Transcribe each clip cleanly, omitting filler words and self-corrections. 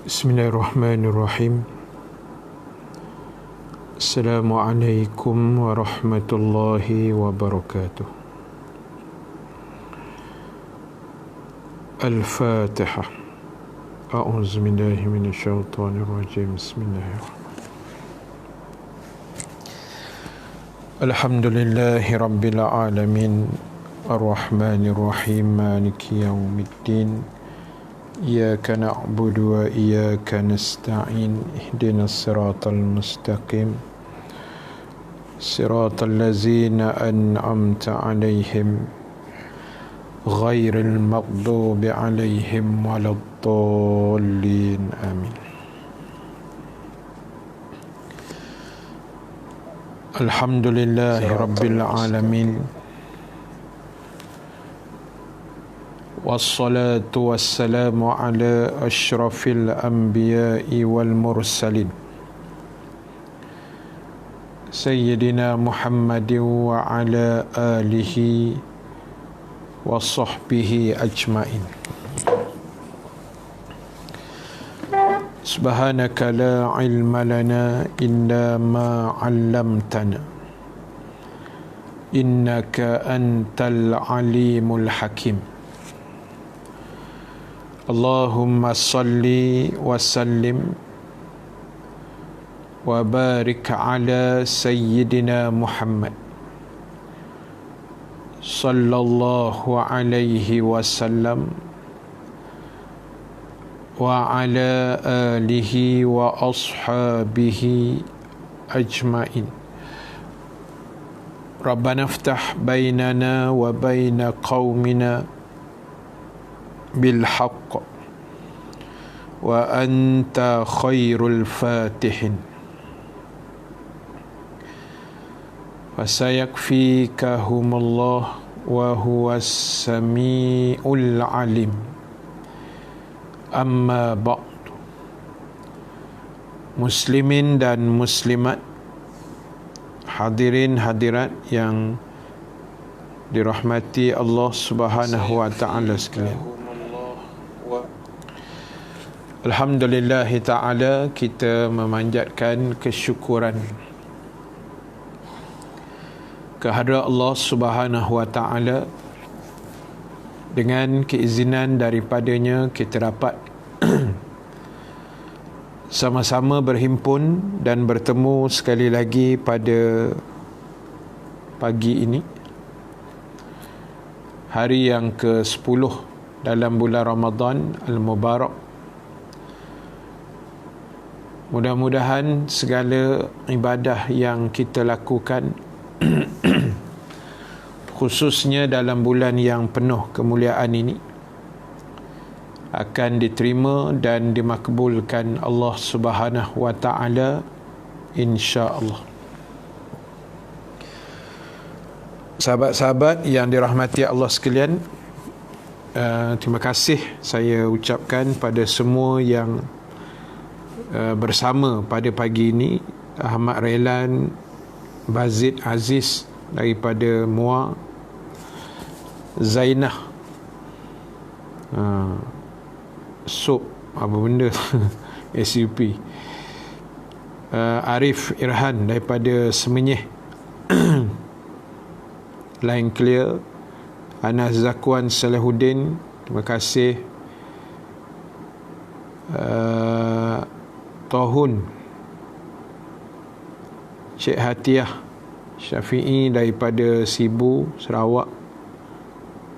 Bismillahirrahmanirrahim. Assalamualaikum warahmatullahi wabarakatuh. Al-Fatihah. A'udzu billahi minasyaitonir rajim. Bismillahirrahmanirrahim. Alhamdulillahi rabbil alamin. Ar-Rahmanir Rahim. Maliki yaumiddin. إياك نعبد وإياك نستعين اهدنا الصراط المستقيم صراط الذين أنعمت عليهم غير المغضوب عليهم ولا الضالين آمين. الحمد لله رب العالمين والصلاة والسلام على أشرف الأنبياء والمرسلين سيدنا محمد وعلى آله وصحبه أجمعين. سبحانك لا علم لنا إلا ما علمتنا إنك أنت العليم الحكيم. اللهم صل وسلم وبارك على سيدنا محمد صلى الله عليه وسلم وعلى آله وأصحابه أجمعين. ربنا افتح بيننا وبين قومنا بالحق وأنت خير الفاتحين فسيكفيكهم الله وهو السميع العليم. أما بعد. Muslimin dan muslimat, hadirin hadirat yang dirahmati Allah Subhanahu wa taala sekalian. Alhamdulillah ta'ala, kita memanjatkan kesyukuran kehadrat Allah Subhanahu wa ta'ala. Dengan keizinan daripadanya kita dapat sama-sama berhimpun dan bertemu sekali lagi pada pagi ini, hari yang ke-10 dalam bulan Ramadan Al-Mubarak. Mudah-mudahan segala ibadah yang kita lakukan khususnya dalam bulan yang penuh kemuliaan ini akan diterima dan dimakbulkan Allah Subhanahu wa taala, insya-Allah. Sahabat-sahabat yang dirahmati Allah sekalian, terima kasih saya ucapkan pada semua yang bersama pada pagi ini. Ahmad Relan, Bazid Aziz daripada Muar, Zainah Soap apa benda SUP, Arif Irhan daripada Semenyih, Line Clear, Anas Zakwan Salahuddin, terima kasih. Tohun, Cik Hatiah Syafi'i daripada Sibu, Sarawak,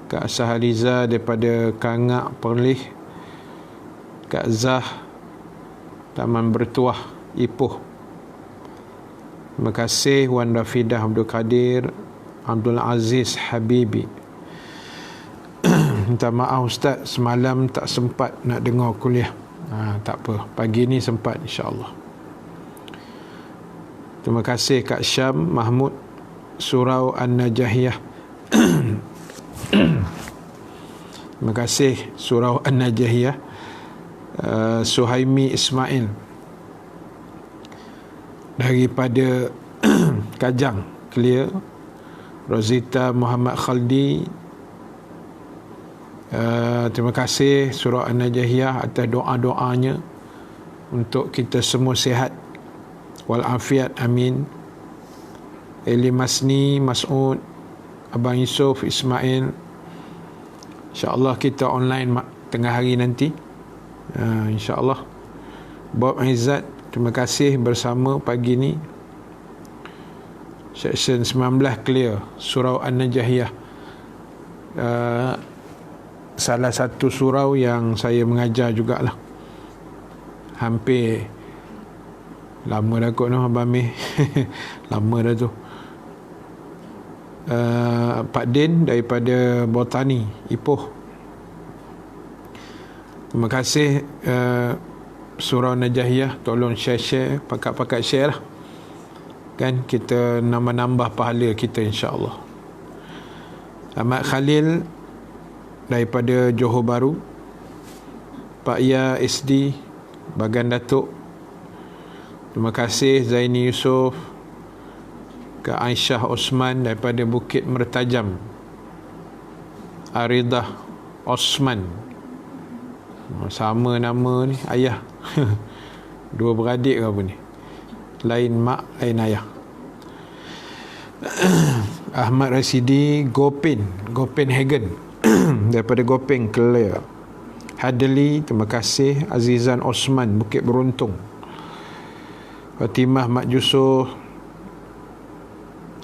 Kak Sahaliza daripada Kangak, Perlis, Kak Zah, Taman Bertuah, Ipoh, terima kasih. Wan Rafidah Abdul Kadir, Abdul Aziz Habibi. Minta maaf Ustaz, semalam tak sempat nak dengar kuliah. Tak apa, pagi ni sempat insya-Allah. Terima kasih Kak Syam Mahmud, Surau An-Najahiyah. Terima kasih Surau An-Najahiyah. Suhaimi Ismail daripada Kajang Clear. Rosita Muhammad Khaldi, terima kasih Surah An-Najahiyah atas doa-doanya. untuk kita semua sihat walafiat, amin. Eli Masni, Mas'ud, Abang Yusof, Ismail, InsyaAllah kita online tengah hari nanti, InsyaAllah. Bob Izzat, terima kasih bersama pagi ni. Section 19 clear, surau An-Najahiyah, salah satu surau yang saya mengajar jugalah. Hampir lama dah kot noh Abang Amir. Lama dah tu. Pak Din daripada Botani Ipoh, terima kasih. Surau Najahiyah, tolong share pakat-pakat share lah kan, kita nambah pahala kita insya-Allah. Ahmad Khalil daripada Johor Bahru, Pak Ya SD Bagan Datuk, terima kasih. Zaini Yusof, Kak Aisyah Osman daripada Bukit Mertajam, Aridah Osman, sama nama ni, ayah. Dua beradik ke apa ni, lain mak lain ayah. Ahmad Rasidi Gopenhagen daripada Gopeng Kelia. Hadli, terima kasih. Azizan Osman Bukit Beruntung. Fatimah Mak Yusof,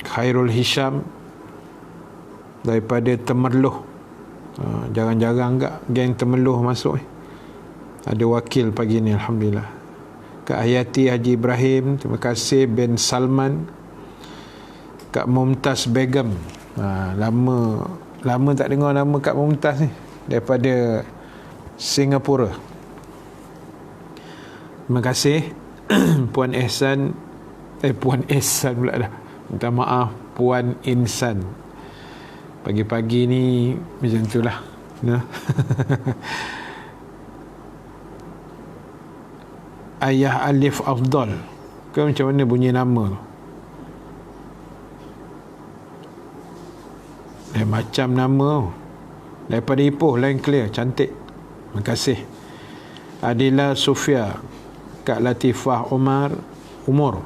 Khairul Hisham daripada Temerloh. Jarang-jarang enggak geng Temerloh masuk. Ada wakil pagi ni, alhamdulillah. Kak Hayati Haji Ibrahim, terima kasih. Ben Salman, Kak Mumtaz Begum, lama tak dengar nama Kak Mumtaz ni, daripada Singapura. Terima kasih. Puan Ehsan pula dah, minta maaf, Puan Insan. Pagi-pagi ni macam itulah. Ayah Alif Afdal ke macam mana bunyi nama tu? Macam nama tu. Daripada Ipoh, lain clear, cantik. Terima kasih. Adila Sofia, Kak Latifah Umur.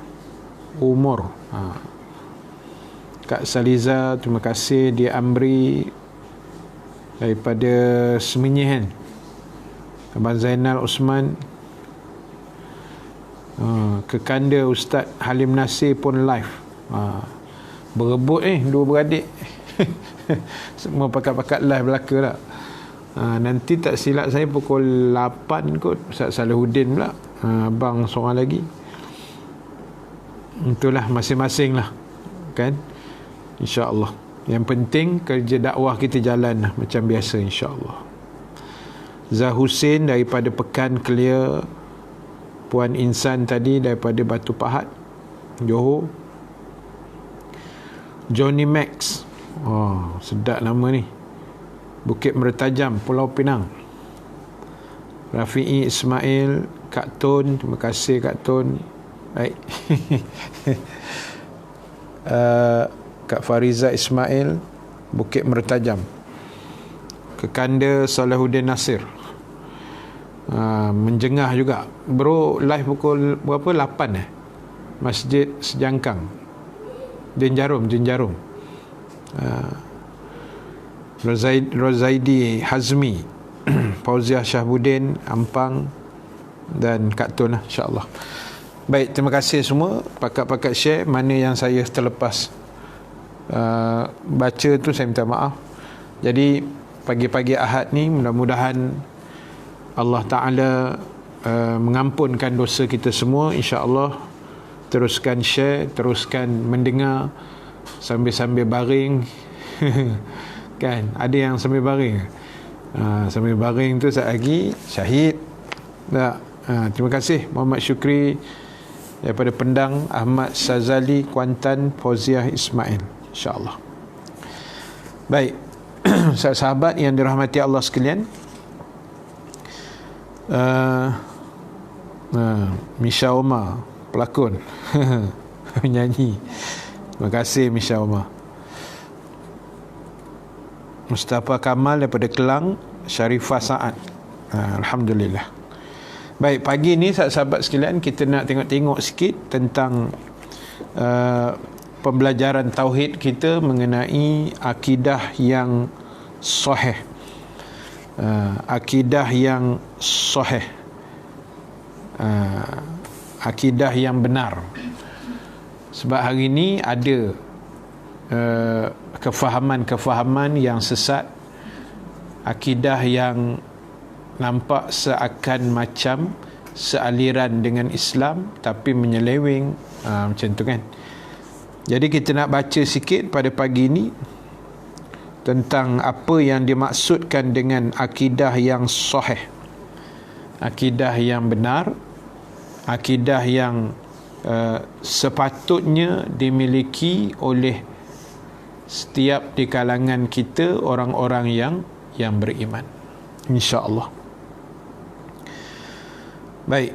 Kak Saliza, terima kasih. Dia Amri daripada Semenyihan. Abang Zainal Osman, Kekanda Ustaz Halim Nasir pun live. Berebut dua beradik. Semua pakat-pakat live belaka tak. Nanti tak silap saya pukul 8 kot, Ustaz Salahuddin pula, abang seorang lagi. Itulah, masing-masing lah kan, insya-Allah. Yang penting kerja dakwah kita jalan lah macam biasa, insya-Allah. Zah Hussein daripada Pekan Kelia. Puan Insan tadi daripada Batu Pahat, Johor. Johnny Max, sedap nama ni, Bukit Mertajam, Pulau Pinang. Rafi'i Ismail, Kak Tun, terima kasih Kak Tun. Baik. Kak Fariza Ismail, Bukit Mertajam. Kekanda Salahuddin Nasir, menjengah juga. Bro live pukul berapa? 8 Masjid Sejangkang, Jenjarum. Rozaidi Hazmi, Fauziah Syahbudin Ampang, dan Kak Tun lah, insyaAllah. Baik, terima kasih semua. Pakat-pakat share. Mana yang saya terlepas baca tu, saya minta maaf. Jadi pagi-pagi Ahad ni, mudah-mudahan Allah Ta'ala mengampunkan dosa kita semua, insya-Allah. Teruskan share, teruskan mendengar sambil-sambil baring. Kan, ada yang sambil baring. Sambil baring tu sekejap lagi syahid. Tak. Terima kasih Muhammad Syukri daripada Pendang, Ahmad Sazali Kuantan, Fauziah Ismail, insya-Allah. Baik. Sahabat yang dirahmati Allah sekalian, Misha Omar, pelakon, penyanyi. Terima kasih Misha Omar. Mustafa Kamal daripada Kelang, Sharifah Saad, alhamdulillah. Baik, pagi ni sahabat sekalian, kita nak tengok-tengok sikit tentang pembelajaran tauhid kita mengenai akidah yang sahih. Akidah yang sahih. Akidah yang benar. Sebab hari ni ada kefahaman-kefahaman yang sesat, akidah yang nampak seakan macam sealiran dengan Islam tapi menyeleweng, macam tu kan. Jadi kita nak baca sikit pada pagi ini tentang apa yang dimaksudkan dengan akidah yang sahih, akidah yang benar, akidah yang sepatutnya dimiliki oleh setiap di kalangan kita, orang-orang yang beriman, insya-Allah. Baik,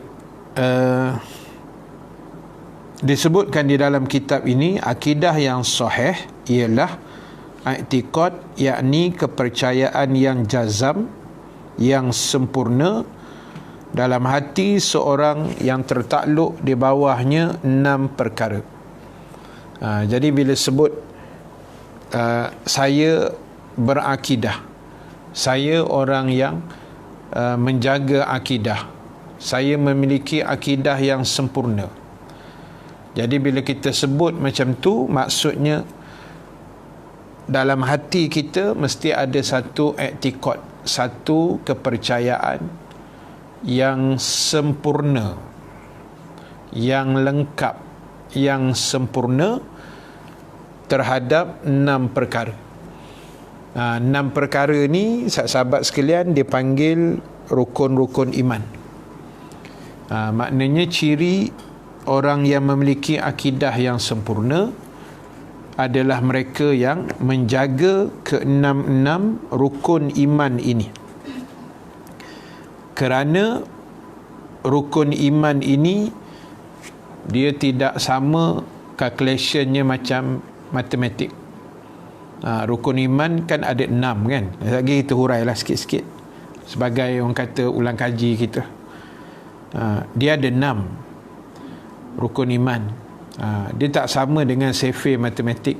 disebutkan di dalam kitab ini, akidah yang sahih ialah i'tiqad, yakni kepercayaan yang jazam, yang sempurna dalam hati seorang yang tertakluk di bawahnya 6 perkara. Jadi bila sebut saya berakidah, saya orang yang menjaga akidah, saya memiliki akidah yang sempurna. Jadi bila kita sebut macam tu, maksudnya dalam hati kita mesti ada satu i'tiqad, satu kepercayaan yang sempurna, yang lengkap, yang sempurna terhadap 6 perkara. 6 perkara ni sahabat sekalian dipanggil rukun-rukun iman. Maknanya ciri orang yang memiliki akidah yang sempurna adalah mereka yang menjaga ke-6 rukun iman ini. Kerana rukun iman ini dia tidak sama calculationnya macam matematik. Rukun iman kan ada 6 kan. Lagi kita hurailah sikit-sikit sebagai orang kata ulang kaji kita. Dia ada 6 rukun iman. Dia tak sama dengan sefer matematik.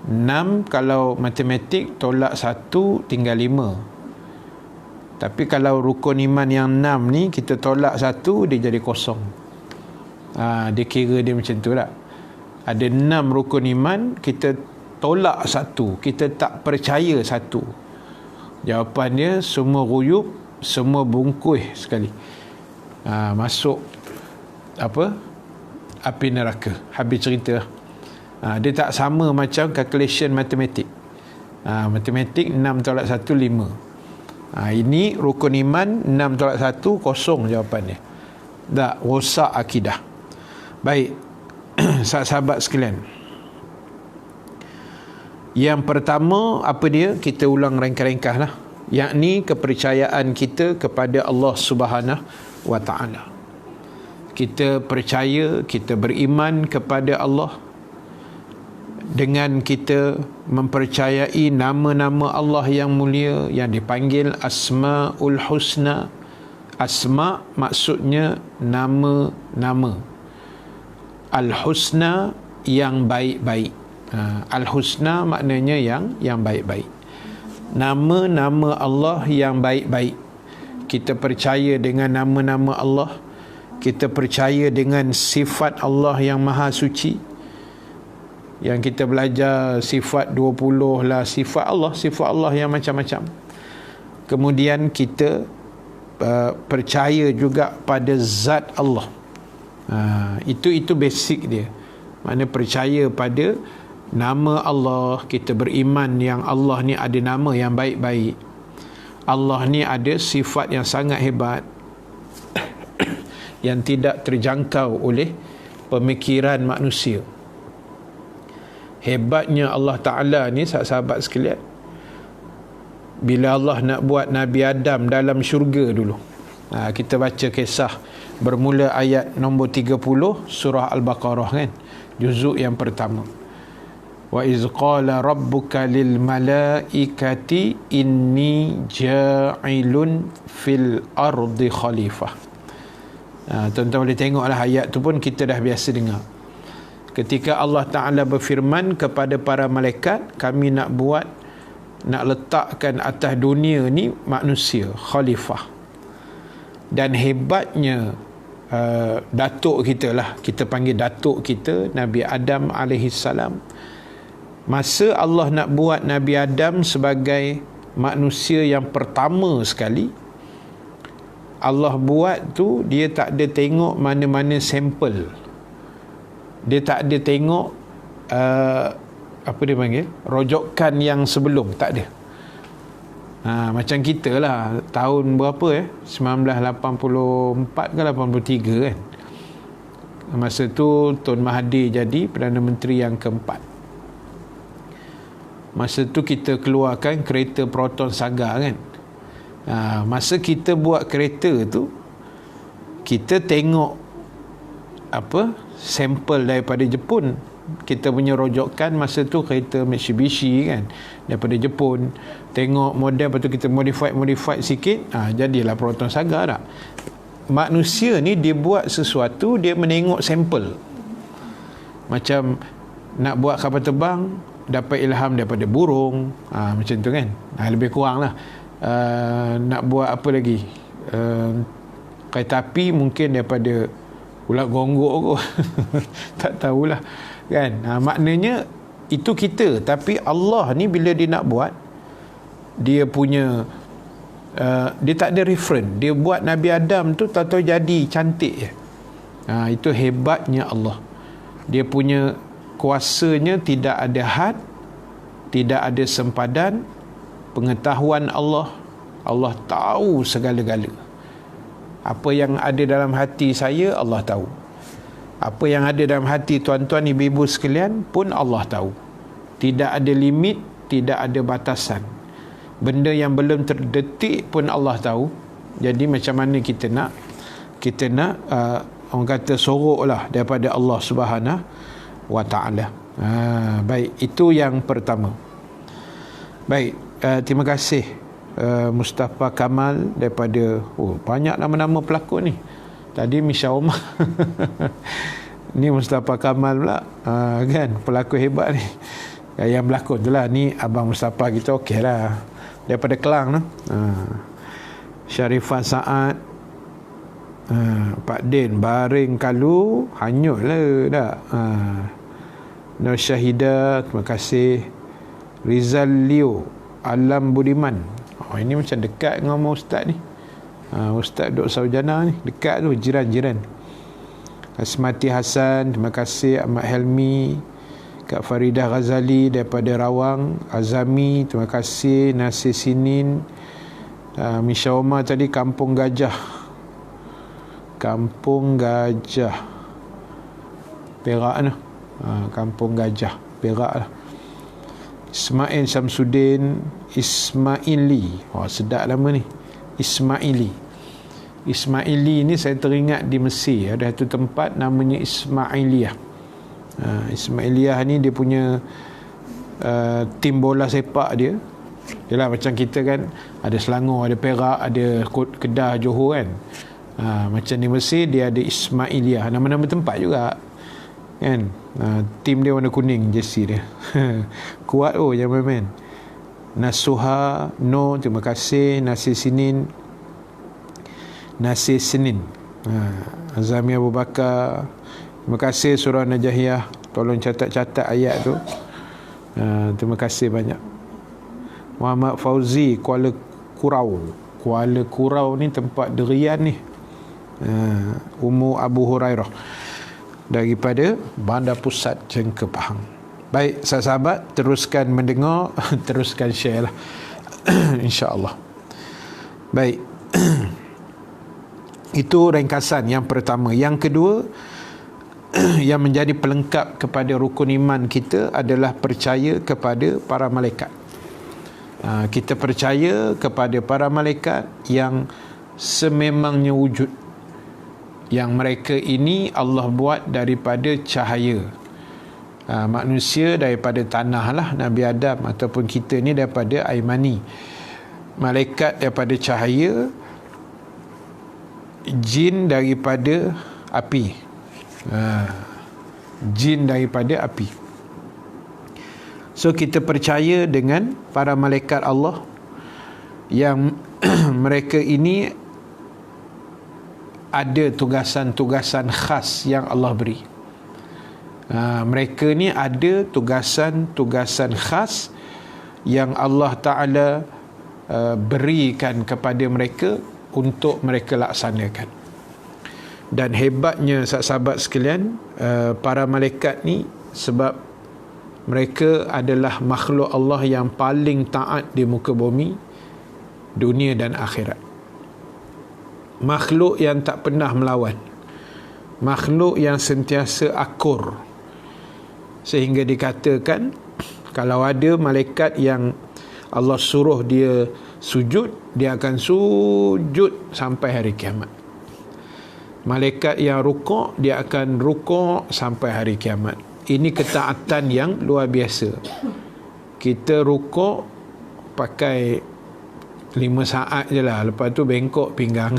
6 kalau matematik tolak 1 tinggal 5. Tapi kalau rukun iman yang 6 ni kita tolak 1 dia jadi kosong. Dia kira dia macam tu lah. Ada 6 rukun iman, kita tolak 1, kita tak percaya 1. Jawapan dia semua ruyup, semua bungkus sekali. Masuk api neraka. Habis cerita. Dia tak sama macam calculation matematik. Matematik 6 tolak 1 5. Ini rukun iman 6 tolak 1 kosong jawapannya. Tak, rosak akidah. Baik, sahabat sekalian, yang pertama apa dia? Kita ulang ringkas-ringkas lah, yakni kepercayaan kita kepada Allah Subhanahu wa ta'ala. Kita percaya, kita beriman kepada Allah dengan kita mempercayai nama-nama Allah yang mulia yang dipanggil Asmaul Husna. Asma maksudnya nama-nama, Al-Husna yang baik-baik. Al-Husna maknanya yang baik-baik. Nama-nama Allah yang baik-baik. Kita percaya dengan nama-nama Allah. Kita percaya dengan sifat Allah yang maha suci. Yang kita belajar sifat 20 lah, sifat Allah yang macam-macam. Kemudian kita percaya juga pada zat Allah. Itu basic dia. Maknanya percaya pada nama Allah. Kita beriman yang Allah ni ada nama yang baik-baik. Allah ni ada sifat yang sangat hebat yang tidak terjangkau oleh pemikiran manusia. Hebatnya Allah Ta'ala ni sahabat sekalian, bila Allah nak buat Nabi Adam dalam syurga dulu, kita baca kisah bermula ayat nombor 30 surah Al-Baqarah kan, juzuk yang pertama. wa iz qala rabbuka lil malaikati inni ja'ilun fil ardi khalifah. Tuan-tuan boleh tengoklah ayat tu pun kita dah biasa dengar. Ketika Allah Ta'ala berfirman kepada para malaikat, kami nak letakkan atas dunia ni manusia, khalifah. Dan hebatnya datuk kita lah, kita panggil datuk kita, Nabi Adam alaihissalam. Masa Allah nak buat Nabi Adam sebagai manusia yang pertama sekali, Allah buat tu, dia tak ada tengok mana-mana sampel. Dia tak ada tengok apa dia panggil, rojokan yang sebelum, tak ada. Macam kita lah, tahun berapa 1984 ke 83 kan. Masa tu Tun Mahathir jadi Perdana Menteri yang keempat. Masa tu kita keluarkan kereta Proton Saga kan. Masa kita buat kereta tu, kita tengok sampel daripada Jepun. Kita punya rojokan masa tu kereta Mitsubishi kan, daripada Jepun. Tengok model, lepas tu kita modify sikit, jadilah Proton Saga tak. Manusia ni dia buat sesuatu, dia menengok sampel. Macam nak buat kapal terbang, dapat ilham daripada burung, macam tu kan. Lebih kurang lah. Nak buat apa lagi, kereta api mungkin daripada ulat gonggok kot. Tak tahulah kan. Maknanya itu kita. Tapi Allah ni bila dia nak buat, dia punya dia tak ada reference. Dia buat Nabi Adam tu tahu-tahu jadi cantik je. Itu hebatnya Allah. Dia punya kuasanya tidak ada had, tidak ada sempadan. Pengetahuan Allah, Allah tahu segala-gala. Apa yang ada dalam hati saya, Allah tahu. Apa yang ada dalam hati tuan-tuan ibu-ibu sekalian pun Allah tahu. Tidak ada limit, tidak ada batasan. Benda yang belum terdetik pun Allah tahu. Jadi macam mana kita nak orang kata soroklah daripada Allah Subhanahu wa Ta'ala. Baik, itu yang pertama. Baik, terima kasih Mustafa Kamal daripada banyak nama-nama pelakon ni. Tadi Misha Omar ni Mustafa Kamal pula, kan, pelakon hebat ni. Yang berlakon tu lah. Ni Abang Mustafa kita, okey lah, daripada Kelang tu. Syarifah Saad, Pak Din baring kalu hanyut lah tak. Nur Syahida, terima kasih. Rizal Leo, Alam Budiman, ini macam dekat dengan Ustaz ni. Ustaz Duk Saujana ni dekat tu, jiran-jiran. Asmati Hasan, terima kasih. Ahmad Helmi, Kak Faridah Ghazali daripada Rawang. Azami, terima kasih. Nasir Sinin, Misha Omar tadi Kampung Gajah Perak tu. Kampung Gajah Perak lah. Ismail Samsudin, Ismaili, sedap nama ni, Ismaili ni saya teringat di Mesir ada satu tempat namanya Ismailiyah. Ismailiyah ni dia punya tim bola sepak dia. Yalah, macam kita kan ada Selangor, ada Perak, ada Kedah, Johor kan. Macam di Mesir dia ada Ismailiyah, nama-nama tempat juga kan. Tim dia warna kuning, jersey dia. Kuat yang main-main. Nasuha No, terima kasih. Nasir Senin, Azami Abu Bakar, terima kasih. Surah Najahiyah, tolong catat-catat ayat tu. Terima kasih banyak. Muhammad Fauzi, Kuala Kurau ni tempat derian ni. Ummu Abu Hurairah daripada Bandar Pusat Jengka Pahang. Baik, sahabat-sahabat, teruskan mendengar, teruskan share lah. InsyaAllah. Baik. Itu ringkasan yang pertama. Yang kedua, yang menjadi pelengkap kepada rukun iman kita adalah percaya kepada para malaikat. Kita percaya kepada para malaikat yang sememangnya wujud, yang mereka ini Allah buat daripada cahaya. Manusia daripada tanah lah, Nabi Adam, ataupun kita ni daripada air mani. Malaikat daripada cahaya, jin daripada api. Jin daripada api. So kita percaya dengan para malaikat Allah yang mereka ini ada tugasan-tugasan khas yang Allah beri. Mereka ni ada tugasan-tugasan khas yang Allah Ta'ala berikan kepada mereka untuk mereka laksanakan. Dan hebatnya sahabat sekalian, para malaikat ni, sebab mereka adalah makhluk Allah yang paling taat di muka bumi, dunia dan akhirat. Makhluk yang tak pernah melawan, makhluk yang sentiasa akur, sehingga dikatakan kalau ada malaikat yang Allah suruh dia sujud, dia akan sujud sampai hari kiamat. Malaikat yang rukuk, dia akan rukuk sampai hari kiamat. Ini ketaatan yang luar biasa. Kita rukuk pakai 5 saat je lah, lepas tu bengkok pinggang.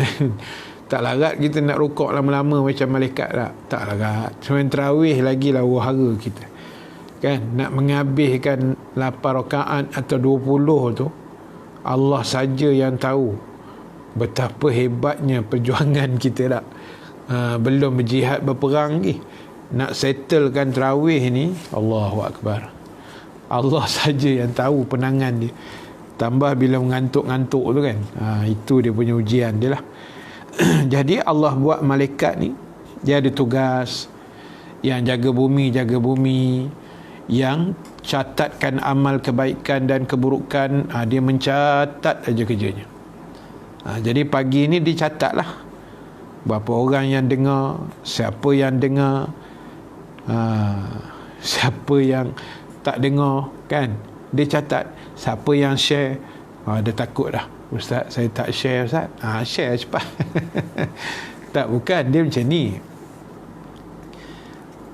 Tak larat kita nak rukuk lama-lama macam malaikat tak? Tak larat. Sembahyang tarawih lagi lah wahara kita, kan? Nak menghabiskan 8 rakaat atau 20 tu, Allah saja yang tahu betapa hebatnya perjuangan kita tak? Belum berjihad, berperang lagi, nak settlekan tarawih ni, Allahu Akbar. Allah saja yang tahu penangan dia. Tambah bila mengantuk-ngantuk tu kan, itu dia punya ujian dia lah. Jadi Allah buat malaikat ni, dia ada tugas yang jaga bumi, yang catatkan amal kebaikan dan keburukan. Dia mencatat aja kerjanya. Jadi pagi ni dicatat lah berapa orang yang dengar, siapa yang dengar, siapa yang tak dengar, kan? Dia catat. Siapa yang share, dia takut dah, Ustaz saya tak share Ustaz. Share cepat. Tak, bukan, dia macam ni.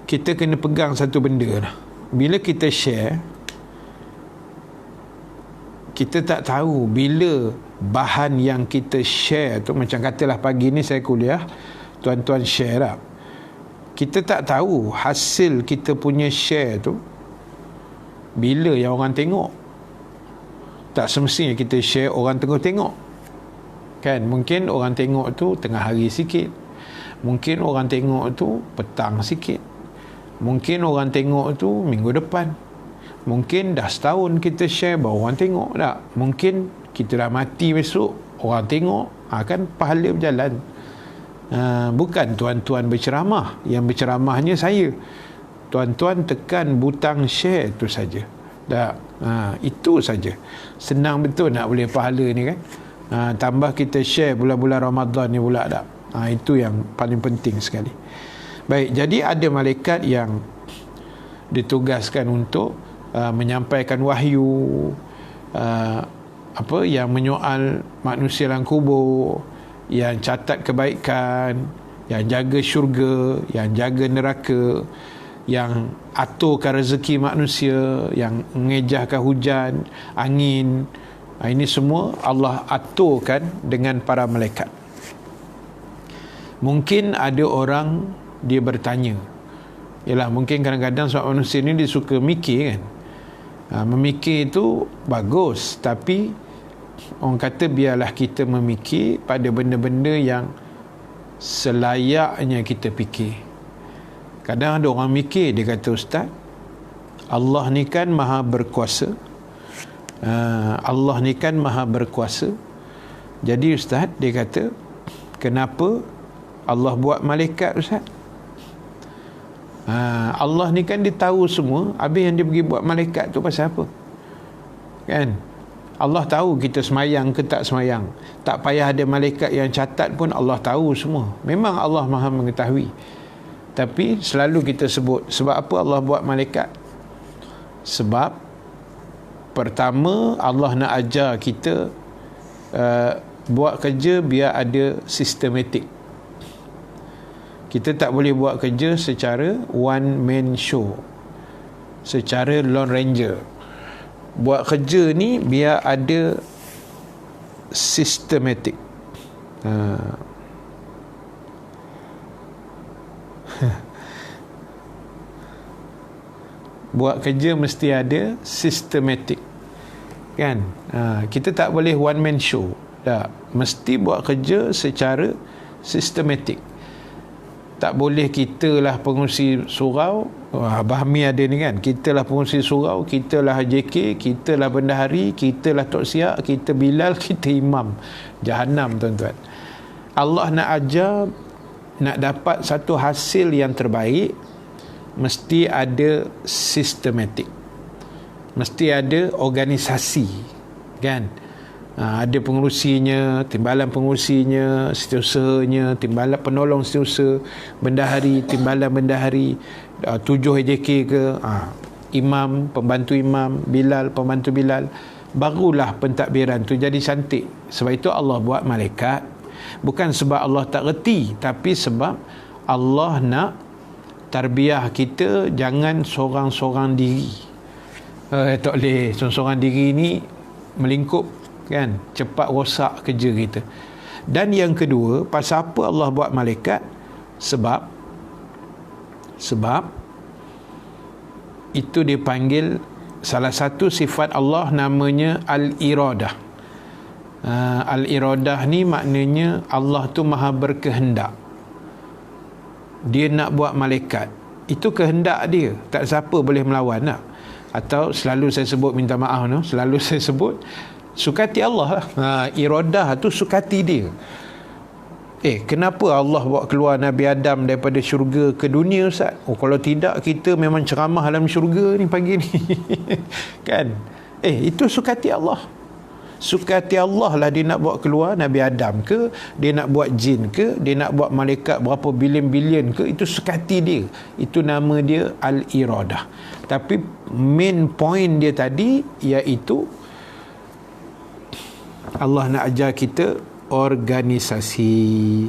Kita kena pegang satu benda lah. Bila kita share, kita tak tahu bila bahan yang kita share tu, macam katalah pagi ni saya kuliah, tuan-tuan share lah, kita tak tahu hasil kita punya share tu bila yang orang tengok. Tak semestinya kita share orang tengah tengok, kan? Mungkin orang tengok tu tengah hari sikit, mungkin orang tengok tu petang sikit, mungkin orang tengok tu minggu depan, mungkin dah setahun kita share baru orang tengok tak, mungkin kita dah mati besok orang tengok. Kan pahala berjalan. Bukan tuan-tuan berceramah, yang berceramahnya saya. Tuan-tuan tekan butang share tu saja. Tak, itu saja. Senang betul nak boleh pahala ni kan. Tambah kita share bulan-bulan Ramadan ni pula tak. Itu yang paling penting sekali. Baik, jadi ada malaikat yang ditugaskan untuk menyampaikan wahyu, yang menyoal manusia dalam kubur, yang catat kebaikan, yang jaga syurga, yang jaga neraka, yang aturkan rezeki manusia, yang mengejahkan hujan, angin. Ini semua Allah aturkan dengan para malaikat. Mungkin ada orang dia bertanya, yalah, mungkin kadang-kadang sebab manusia ni dia suka mikir kan. Memikir itu bagus, tapi orang kata biarlah kita memikir pada benda-benda yang selayaknya kita fikir. Kadang ada orang mikir, dia kata, Ustaz, Allah ni kan maha berkuasa, Allah ni kan maha berkuasa. Jadi Ustaz, dia kata, kenapa Allah buat malaikat Ustaz? Allah ni kan dia tahu semua, habis yang dia pergi buat malaikat tu pasal apa? Kan? Allah tahu kita semayang ke tak semayang. Tak payah ada malaikat yang catat pun Allah tahu semua. Memang Allah maha mengetahui. Tapi selalu kita sebut, sebab apa Allah buat malaikat? Sebab pertama, Allah nak ajar kita buat kerja biar ada sistematik. Kita tak boleh buat kerja secara one man show. secara Lone Ranger. Buat kerja ni biar ada sistematik. Buat kerja mesti ada sistematik, kan? Kita tak boleh one man show. Tak, mesti buat kerja secara sistematik. Tak boleh kita lah pengurusi surau. Abah Mi ada ni kan, kita lah pengurusi surau, kita lah JK, kita lah bendahari, kita lah Tok Siak, kita Bilal, kita imam. Jahannam, tuan-tuan. Allah nak ajar, nak dapat satu hasil yang terbaik, mesti ada sistematik, mesti ada organisasi, kan? Ada pengurusinya, timbalan pengurusinya, setiausahanya, timbalan penolong setiausaha, bendahari, timbalan bendahari, 7 AJK ke, imam, pembantu imam, Bilal, pembantu Bilal, barulah pentadbiran tu jadi cantik. Sebab itu Allah buat malaikat, bukan sebab Allah tak reti, tapi sebab Allah nak tarbiyah kita jangan sorang-sorang diri. Tak boleh sorang-sorang diri ni melingkup, kan, cepat rosak kerja kita. Dan yang kedua, pasal apa Allah buat malaikat? Sebab itu dipanggil, salah satu sifat Allah namanya al-iradah. Al-iradah ni maknanya Allah tu maha berkehendak. Dia nak buat malaikat, itu kehendak dia, tak siapa boleh melawan tak? Atau selalu saya sebut, minta maaf no, selalu saya sebut sukati Allah lah. Iradah tu sukati dia. Kenapa Allah bawa keluar Nabi Adam daripada syurga ke dunia, Ustaz? Kalau tidak, kita memang ceramah dalam syurga ni pagi ni. Kan? Itu sukati Allah. Sukati Allah lah dia nak buat keluar Nabi Adam ke, dia nak buat jin ke, dia nak buat malaikat berapa bilion-bilion ke, itu sukati dia. Itu nama dia al-iradah. Tapi main point dia tadi iaitu Allah nak ajar kita organisasi.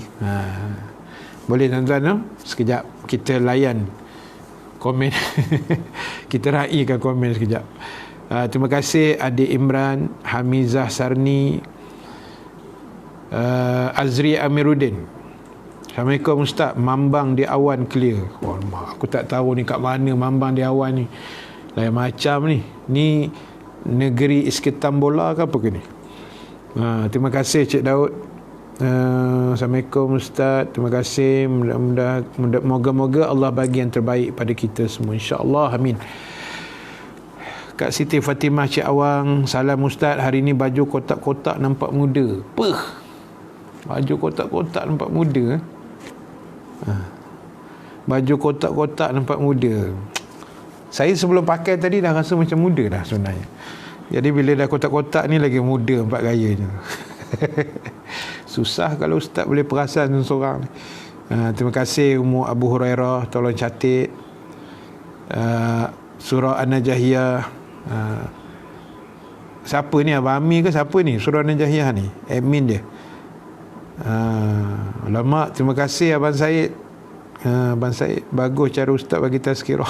Boleh tuan-tuan no? Sekejap kita layan komen. Kita raikan komen sekejap. Terima kasih Adik Imran, Hamizah Sarni, Azri Amiruddin. Assalamualaikum Ustaz, Mambang di Awan clear. Aku tak tahu ni kat mana Mambang di Awan ni. Lain macam ni. Ni negeri Iskandar ke apa ke ni? Terima kasih Cik Daud. Assalamualaikum Ustaz. Terima kasih. Moga-moga Allah bagi yang terbaik pada kita semua, insya-Allah, amin. Kak Siti Fatimah Cik Awang, salam Ustaz, hari ni baju kotak-kotak nampak muda. Baju kotak-kotak nampak muda. Baju kotak-kotak nampak muda. Saya sebelum pakai tadi dah rasa macam muda dah sebenarnya. Jadi bila dah kotak-kotak ni lagi muda empat gayanya. Susah kalau Ustaz boleh perasan seorang. Terima kasih Ummu Abu Hurairah, tolong catat surah An-Najahiyah. Siapa ni, Abang Ami ke siapa ni surah An-Najahiyah ni, admin dia. Alamak, terima kasih Abang Said. Abang Said, bagus cara Ustaz bagi tazkirah.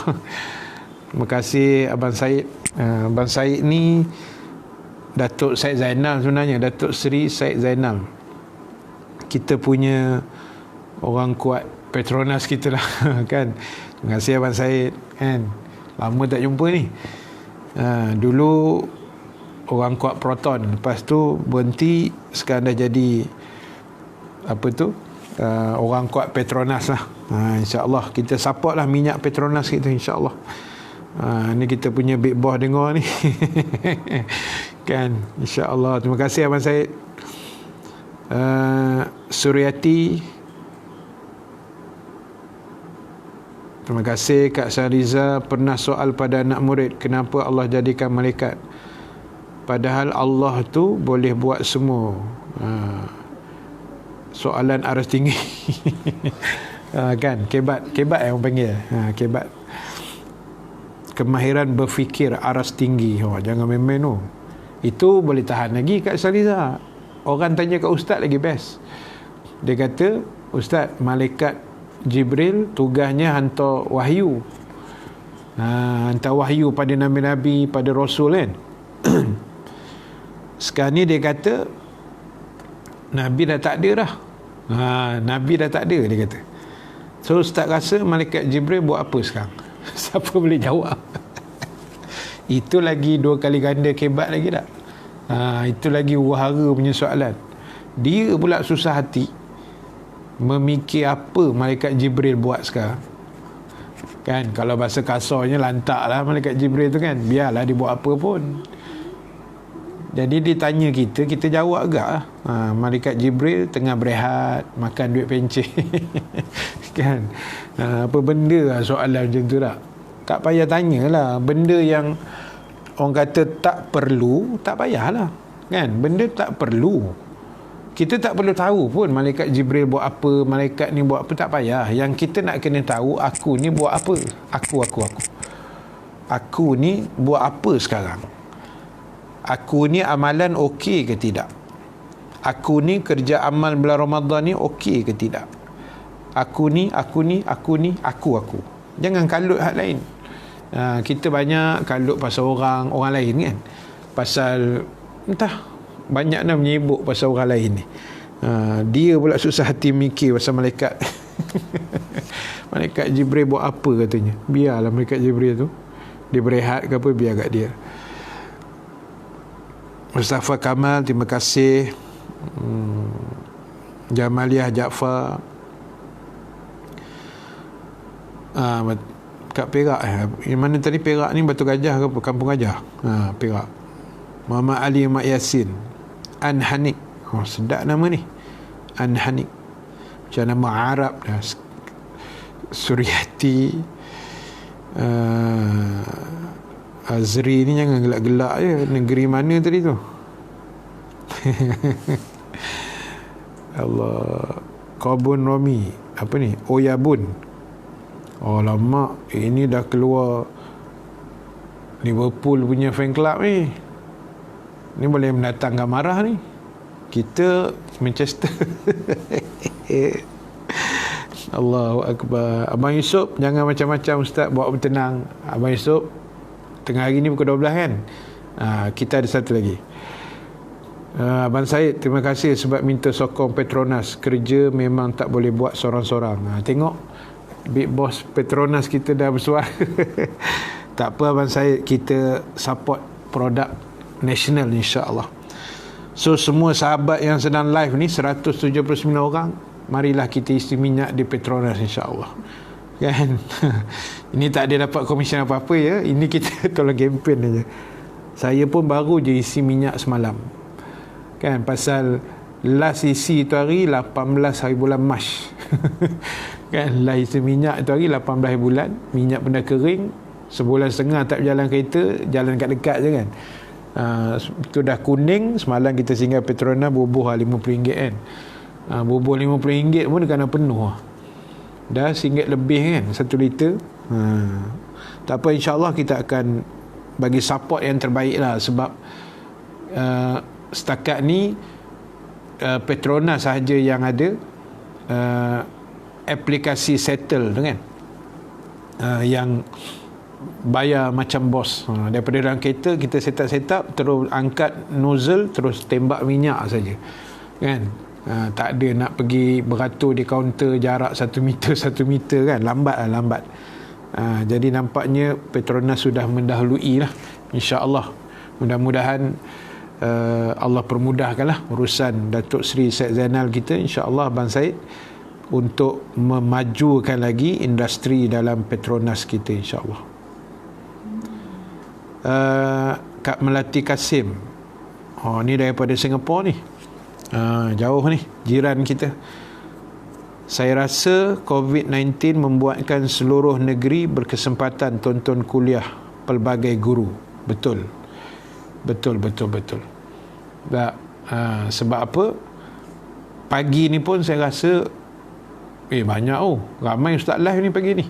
Terima kasih Abang Said. Abang Said ni Datuk Said Zainal sebenarnya, Datuk Seri Said Zainal, kita punya orang kuat Petronas kita lah. Kan. Terima kasih Abang Said, kan. Lama tak jumpa ni. Dulu orang kuat Proton, lepas tu berhenti, sekarang dah jadi apa tu, orang kuat Petronas lah. InsyaAllah kita support lah minyak Petronas kita, insyaAllah. Ni kita punya big boss dengar ni. Kan, insyaAllah. Terima kasih Abang Said. Suryati, terima kasih. Kak Syariza pernah soal pada anak murid, kenapa Allah jadikan malaikat padahal Allah tu boleh buat semua. Soalan aras tinggi. Kan, kebat yang panggil. Kebat, kemahiran berfikir aras tinggi. Jangan main-main tu. Itu boleh tahan lagi Kak Syariza. Orang tanya kat Ustaz lagi best. Dia kata, Ustaz, malaikat Jibril tugasnya hantar wahyu. Hantar wahyu pada Nabi-Nabi, pada Rasul kan. Sekarang ni dia kata Nabi dah tak ada dah. Nabi dah tak ada, dia kata. So Ustaz rasa malaikat Jibril buat apa sekarang? Siapa boleh jawab? Itu lagi 2 kali ganda kebat lagi tak? Itu lagi wahara punya soalan. Dia pula susah hati memikir apa malaikat Jibril buat sekarang. Kan, kalau bahasa kasarnya lantak lah malaikat Jibril tu kan. Biarlah dia buat apa pun. Jadi dia tanya kita, kita jawab agak lah. Malaikat Jibril tengah berehat, makan duit pencen. Kan? Apa benda lah soalan macam tu tak? Tak payah tanyalah. Benda yang orang kata tak perlu, tak payahlah. Kan? Benda tak perlu. Kita tak perlu tahu pun malaikat Jibril buat apa, malaikat ni buat apa, tak payah. Yang kita nak kena tahu, aku ni buat apa. Aku ni buat apa sekarang? Aku ni amalan okey ke tidak? Aku ni kerja amal bulan Ramadan ni okey ke tidak? Aku. Jangan kalut hak lain. Kita banyak kalut pasal orang lain kan. Pasal entah, banyak nak menyibuk pasal orang lain ni. Dia pula susah hati mikir pasal malaikat. Malaikat Jibril buat apa katanya. Biarlah malaikat Jibril tu, dia berehat ke apa, biar kat dia. Mustafa Kamal, terima kasih. Jamaliah Jaafar, kat Perak yang mana tadi, Perak ni Batu Gajah ke Kampung Gajah? Perak. Muhammad Ali Mak Yasin, An Hanik, sedap nama ni, An Hanik, macam nama Arab dah. Suryati, Azri ni jangan gelak-gelak je. Negeri mana tadi tu? Allah. Kobun Romi, apa ni? Oyabun. Oh lama. Ini dah keluar Liverpool punya fan club ni. Ni boleh mendatangkan marah ni. Kita Manchester. Allahu Akbar. Abang Yusuf, jangan macam-macam Ustaz, buat bertenang. Abang Yusuf, tengah hari ni pukul 12 kan. Kita ada satu lagi. Abang Syed, terima kasih sebab minta sokong Petronas. Kerja memang tak boleh buat sorang-sorang. Tengok big boss Petronas kita dah bersuara. Tak apa Abang Syed, kita support produk nasional insya-Allah. So semua sahabat yang sedang live ni 179 orang, marilah kita isi minyak di Petronas insya-Allah. Kan? Ini tak ada dapat komisen apa-apa ya. Ini kita tolong kempen aja. Saya pun baru je isi minyak semalam. Kan, pasal last isi tu hari 18 hari bulan Mac. Kan, last isi minyak tu hari 18 hari bulan, minyak benda kering, sebulan setengah tak berjalan kereta, jalan dekat-dekat je kan. Itu dah kuning, semalam kita singgah Petronas, bubuh RM50 kan. Bubuh RM50 pun kena penuh. Dah RM1 lebih kan 1 liter. Tak apa, insyaAllah kita akan bagi support yang terbaik lah. Sebab setakat ni Petronas sahaja yang ada aplikasi settle tu kan, yang bayar macam bos. Daripada dalam kereta kita set up terus angkat nozzle, terus tembak minyak saja kan. Tak ada nak pergi beratur di kaunter jarak 1 meter kan. Lambat. Jadi nampaknya Petronas sudah mendahului lah, insya-Allah. Mudah-mudahan Allah permudahkanlah urusan Datuk Seri Syed Zainal kita, insya-Allah Abang Syed, untuk memajukan lagi industri dalam Petronas kita, insya-Allah. Kak Melati Kasim, ni daripada Singapura ni. Jauh ni, jiran kita. Saya rasa COVID-19 membuatkan seluruh negeri berkesempatan tonton kuliah pelbagai guru. Betul. Sebab apa? Pagi ni pun saya rasa banyak ramai ustaz live ni pagi ni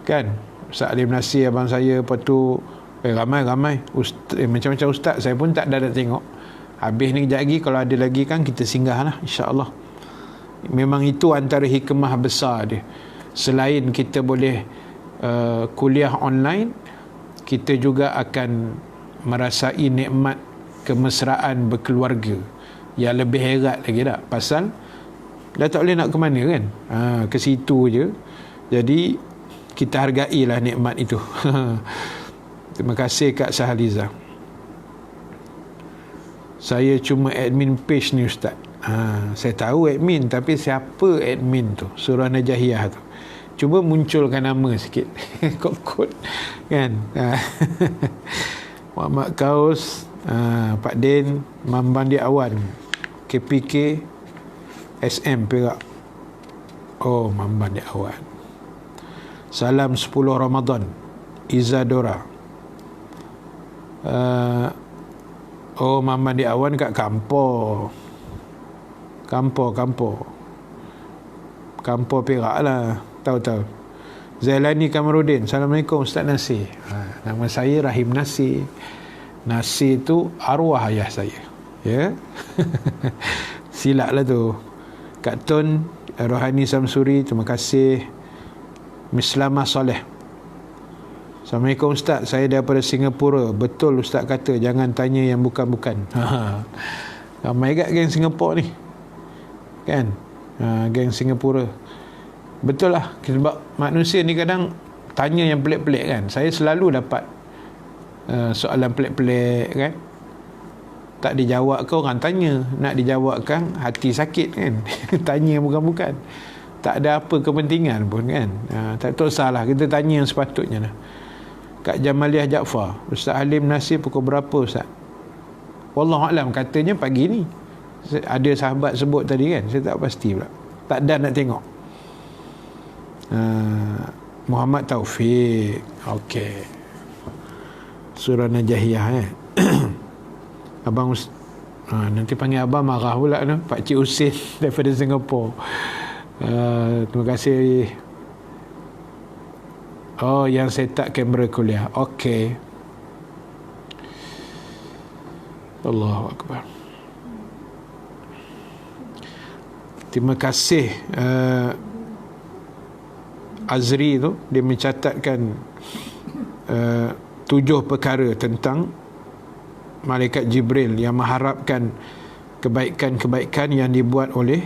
kan. Ustaz Alim Nasir abang saya, lepas tu ramai macam-macam ustaz. Saya pun tak ada tengok. Habis ni kejap lagi, kalau ada lagi kan kita singgah lah, insya-Allah. Memang itu antara hikmah besar dia. Selain kita boleh kuliah online, kita juga akan merasai nikmat kemesraan berkeluarga yang lebih erat lagi tak, pasal dah tak boleh nak ke mana kan, ke situ je. Jadi kita hargailah nikmat itu. Terima kasih Kak Sahaliza. Saya cuma admin page ni Ustaz. Saya tahu admin, tapi siapa admin tu? Surah Najahiyah tu. Cuba munculkan nama sikit. Kod-kod kan. Muhammad Kaus, Pak Din, Mambandi Awan, KPK, SM Perak. Oh, Mambandi Awan. Salam 10 Ramadan, Izadora. Oh, Mambandi Awan kat Kampor Perak lah. Tahu. Zailani Kamarudin. Assalamualaikum Ustaz Nasir. Nama saya Rahim Nasir. Nasir tu arwah ayah saya. Ya. Silap lah tu. Kak Tun Rohani Samsuri, terima kasih. Mislamah Soleh. Assalamualaikum Ustaz, saya daripada Singapura. Betul Ustaz kata jangan tanya yang bukan-bukan. Ramai kat geng Singapura ni kan. Geng Singapura. Betul lah, sebab manusia ni kadang tanya yang pelik-pelik kan. Saya selalu dapat soalan pelik-pelik kan. Tak dijawab ke orang tanya, nak dijawabkan hati sakit kan. Tanya bukan-bukan, tak ada apa kepentingan pun kan. Tak salah, kita tanya yang sepatutnya lah. Kak Jamaliah Jaafar, Ustaz Halim Nasir pukul berapa Ustaz? Wallahualam, katanya pagi ni. Ada sahabat sebut tadi kan, saya tak pasti pula, tak ada nak tengok. Muhammad Taufik, okey, Surah Najahiyah Abang nanti panggil abang marah pula tu, Pak Cik Husin daripada Singapura. Terima kasih. Oh, yang set up kamera kuliah. Okey. Allahu Akbar. Terima kasih Azri tu, dia mencatatkan 7 perkara tentang malaikat Jibril yang mengharapkan kebaikan-kebaikan yang dibuat oleh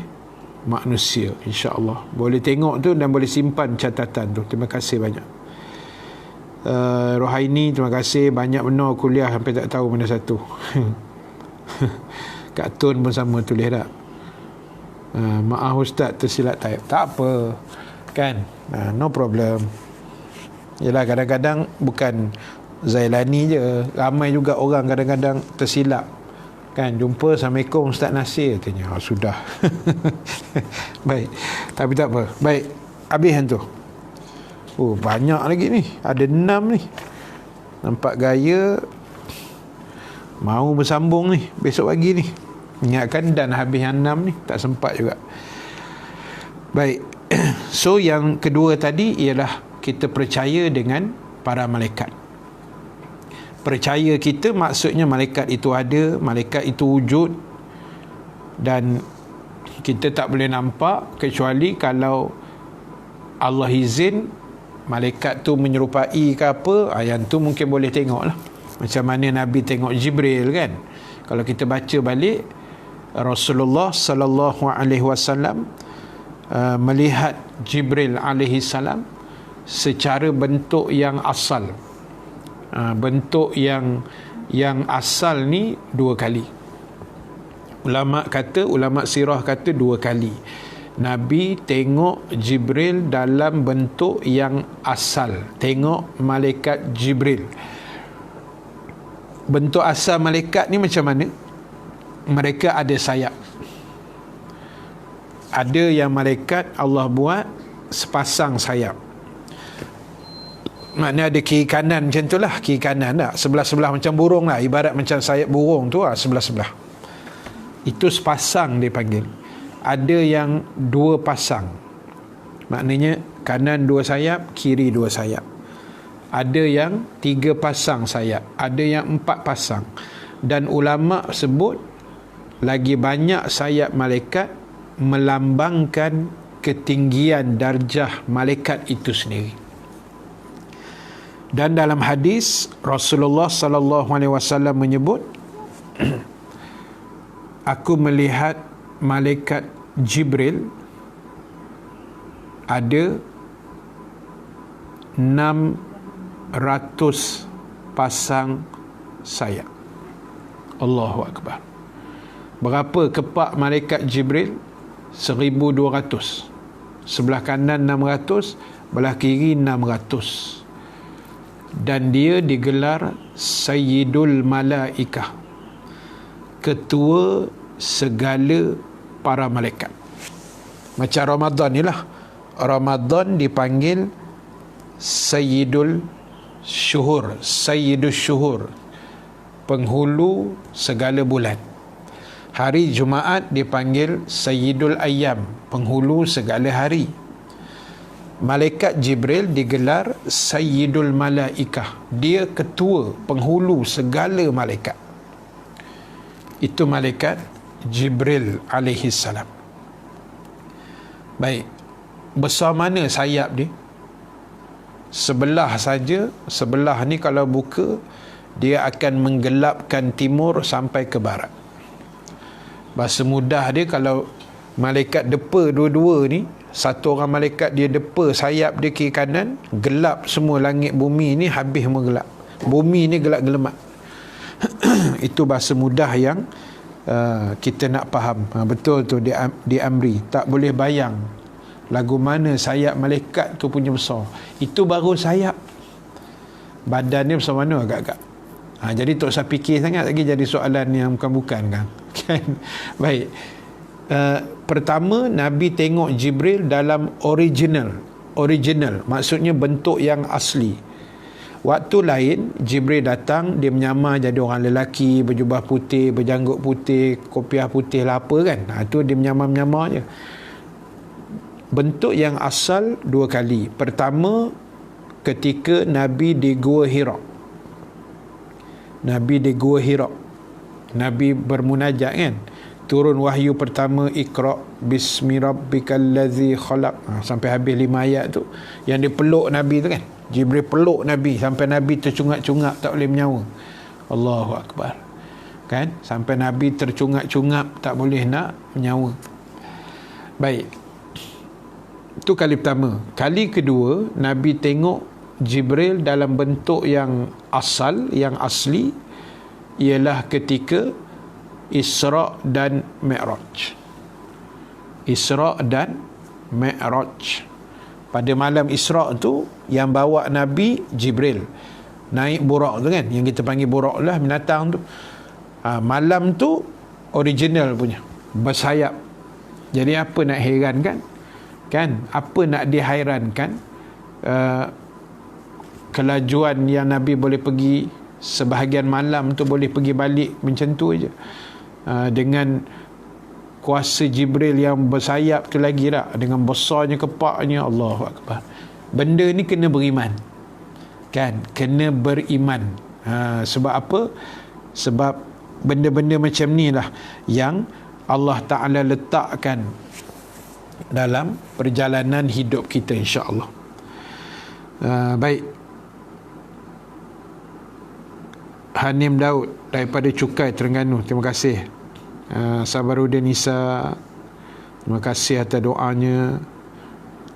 manusia. InsyaAllah boleh tengok tu dan boleh simpan catatan tu. Terima kasih banyak. Rohaini, terima kasih banyak. Benar kuliah sampai tak tahu mana satu. Kak Tun pun sama tulis tak. Maaf Ustaz tersilap type. Tak apa kan, no problem. Yelah, kadang-kadang bukan Zailani je, ramai juga orang kadang-kadang tersilap kan. Jumpa, Assalamualaikum Ustaz Nasir, tanya, sudah. Baik, tapi tak apa. Baik, habis yang tu. Oh, banyak lagi ni, ada 6 ni. Nampak gaya mau bersambung ni besok pagi ni. Ingatkan dan habis yang 6 ni, tak sempat juga. Baik. So yang kedua tadi ialah kita percaya dengan para malaikat. Percaya kita maksudnya malaikat itu ada, malaikat itu wujud, dan kita tak boleh nampak kecuali kalau Allah izin malaikat tu menyerupai ke apa. Yang tu mungkin boleh tengok lah, macam mana Nabi tengok Jibril kan. Kalau kita baca balik, Rasulullah sallallahu alaihi wasallam melihat Jibril alaihi salam secara bentuk yang asal. Bentuk yang asal ni 2 kali. Ulama sirah kata 2 kali Nabi tengok Jibril dalam bentuk yang asal. Tengok malaikat Jibril. Bentuk asal malaikat ni macam mana? Mereka ada sayap. Ada yang malaikat Allah buat sepasang sayap. Maknanya ada kiri kanan macam tu lah. Kiri kanan tak? Sebelah-sebelah macam burung lah. Ibarat macam sayap burung tu lah, sebelah-sebelah. Itu sepasang dia panggil. Ada yang 2 pasang. Maknanya kanan 2 sayap, kiri 2 sayap. Ada yang 3 pasang sayap. Ada yang 4 pasang. Dan ulama sebut lagi banyak sayap malaikat melambangkan ketinggian darjah malaikat itu sendiri. Dan dalam hadis Rasulullah sallallahu alaihi wasallam menyebut, aku melihat malaikat Jibril ada 600 pasang sayap. Allahu Akbar. Berapa kepak malaikat Jibril? 1200. Sebelah kanan 600, belah kiri 600. Dan dia digelar Sayyidul Malaikah, ketua segala para malaikat. Macam Ramadan ni lah. Ramadan dipanggil Sayyidul Syuhur, Sayyidul Syuhur, penghulu segala bulan. Hari Jumaat dipanggil Sayyidul Ayyam, penghulu segala hari. Malaikat Jibril digelar Sayyidul Malaikah, dia ketua, penghulu segala malaikat. Itu malaikat Jibril alaihi salam. Baik, besar mana sayap dia? Sebelah saja, sebelah ni kalau buka, dia akan menggelapkan timur sampai ke barat. Bahasa mudah dia, kalau malaikat depa dua-dua ni, satu orang malaikat dia depa sayap dia kiri kanan, gelap semua langit bumi ni, habis semua gelap. Bumi ni gelap gelemat. Itu bahasa mudah yang kita nak faham. Betul tu di Amri. Tak boleh bayang lagu mana sayap malaikat tu punya besar. Itu baru sayap. Badan dia besar mana agak-agak. Jadi tak usah fikir sangat lagi jadi soalan yang bukan-bukan kan. Baik. Pertama, Nabi tengok Jibril dalam original, maksudnya bentuk yang asli. Waktu lain Jibril datang, dia menyamar jadi orang lelaki, berjubah putih, berjanggut putih, kopiah putih lah apa kan. Itu dia menyamar-menyamar je. Bentuk yang asal dua kali. Pertama, ketika Nabi di Gua Hira. Nabi di Gua Hira, Nabi bermunajat kan. Turun wahyu pertama, Iqra bismi rabbikal ladzi khalaq, sampai habis 5 ayat tu. Yang dia peluk Nabi tu kan. Jibril peluk Nabi sampai Nabi tercungap-cungap, tak boleh menyawa. Allahu Akbar. Kan? Sampai Nabi tercungap-cungap, tak boleh nak menyawa. Baik. Itu kali pertama. Kali kedua, Nabi tengok Jibril dalam bentuk yang asal, yang asli, ialah ketika Isra dan Mi'raj. Isra dan Mi'raj. Pada malam Isra tu, yang bawa Nabi Jibril naik burak tu kan, yang kita panggil burak lah, binatang tu. Malam tu original punya, bersayap. Jadi apa nak herankan kan? Apa nak dihairankan? Kelajuan yang Nabi boleh pergi sebahagian malam tu, boleh pergi balik macam tu je. Dengan kuasa Jibril yang bersayap tu lagi tak, dengan besarnya kepaknya. Allahu Akbar. Benda ni kena beriman kan, kena beriman. Sebab apa? Sebab benda-benda macam ni lah yang Allah Ta'ala letakkan dalam perjalanan hidup kita, insya-Allah. Baik. Hanim Daud daripada Cukai, Terengganu, terima kasih. Sabaruddin Isa, terima kasih atas doanya.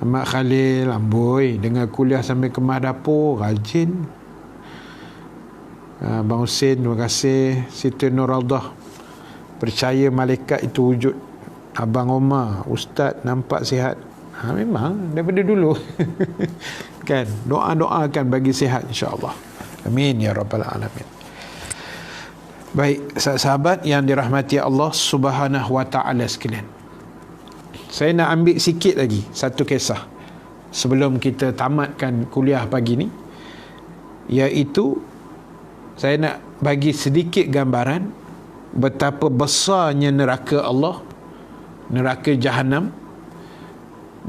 Ahmad Khalil, amboi, dengar kuliah sampai kemas dapur, rajin. Abang Hussein, terima kasih. Siti Nuraldah, percaya malaikat itu wujud. Abang Omar, Ustaz nampak sihat. Memang daripada dulu. Kan, doa-doakan bagi sihat, insya-Allah. Amin ya rabbal alamin. Baik, sahabat yang dirahmati Allah Subhanahu wa taala sekalian. Saya nak ambil sikit lagi satu kisah sebelum kita tamatkan kuliah pagi ni, iaitu saya nak bagi sedikit gambaran betapa besarnya neraka Allah, neraka Jahannam.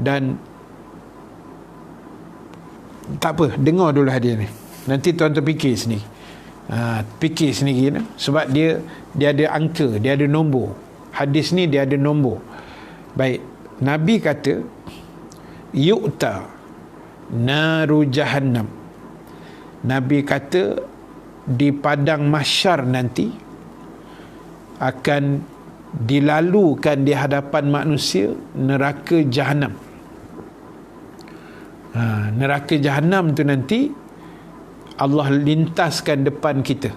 Dan tak apa, dengar dulu hadiah ni, nanti tuan-tuan fikir sendiri. Fikir sendiri nah. Sebab dia ada angka, dia ada nombor. Hadis ni dia ada nombor. Baik, Nabi kata yu'ta naru jahannam Nabi kata di padang mahsyar nanti akan dilalukan di hadapan manusia neraka Jahannam. Neraka Jahannam tu nanti Allah lintaskan depan kita.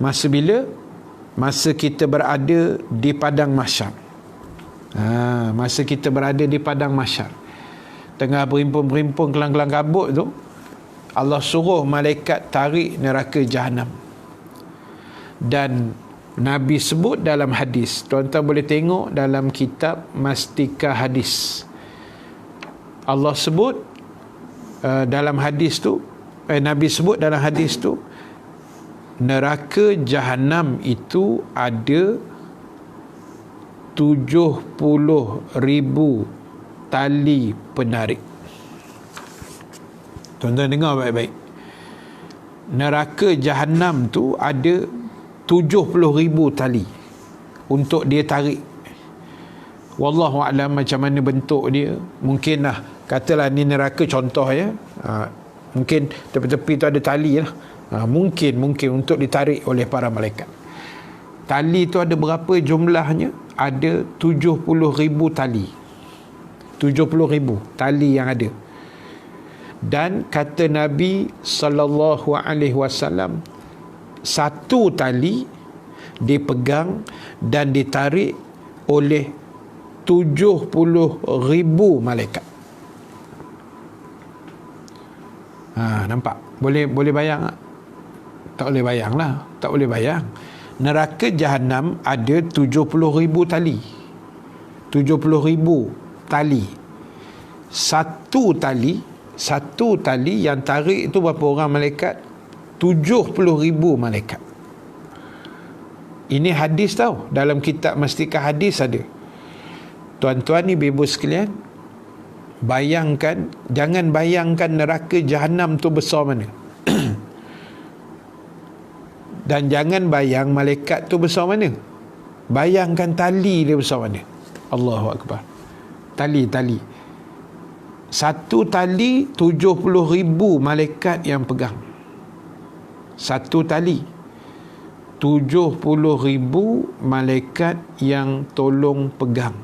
Masa bila? Masa kita berada di padang mahsyar. Masa kita berada di padang mahsyar, tengah berimpun-berimpun kelang-kelang kabut tu, Allah suruh malaikat tarik neraka Jahannam. Dan Nabi sebut dalam hadis, tuan-tuan boleh tengok dalam kitab Mastika Hadis, Allah sebut dalam hadis tu, Nabi sebut dalam hadis tu, neraka Jahannam itu ada 70,000 tali penarik. Tuan-tuan dengar baik-baik. Neraka Jahannam tu ada 70,000 tali untuk dia tarik. Wallahu a'lam macam mana bentuk dia. Mungkinlah, katalah ni neraka contoh ya. Mungkin tepi-tepi tu ada tali lah. Mungkin untuk ditarik oleh para malaikat. Tali tu ada berapa jumlahnya? Ada 70,000 tali. 70,000 tali yang ada. Dan kata Nabi SAW, satu tali dipegang dan ditarik oleh 70,000 malaikat. Nampak? Boleh bayang tak? Tak boleh bayang lah. Tak boleh bayang. Neraka Jahannam ada 70,000 tali. 70,000 tali. Satu tali yang tarik itu berapa orang malaikat? 70,000 malaikat. Ini hadis tau. Dalam kitab Mastika Hadis ada. Tuan-tuan ni ibu sekalian, bayangkan, jangan bayangkan neraka Jahannam tu besar mana. Dan jangan bayang malaikat tu besar mana. Bayangkan tali dia besar mana. Allahu Akbar. Tali. Satu tali 70,000 malaikat yang pegang. Satu tali 70,000 malaikat yang tolong pegang.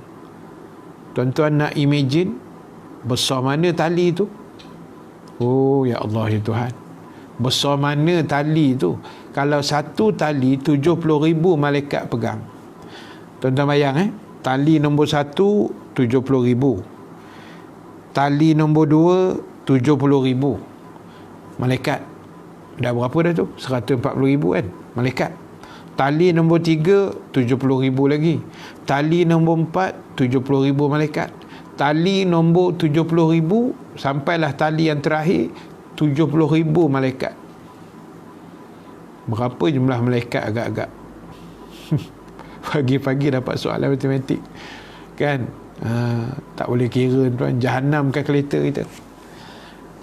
Tuan-tuan nak imagine besar mana tali tu? Oh ya Allah ya Tuhan, besar mana tali tu? Kalau satu tali 70,000 malaikat pegang. Tuan-tuan bayang tali nombor 1 70,000, tali nombor 2 70,000 malaikat. Dah berapa dah tu? 140,000 kan malaikat. Tali nombor 3 70,000 lagi. Tali nombor 4 70,000 malaikat. Tali nombor 70,000 sampailah tali yang terakhir 70,000 malaikat. Berapa jumlah malaikat agak-agak? Pagi-pagi dapat soalan matematik kan? Tak boleh kira tuan. Jahannam kan kereta kita.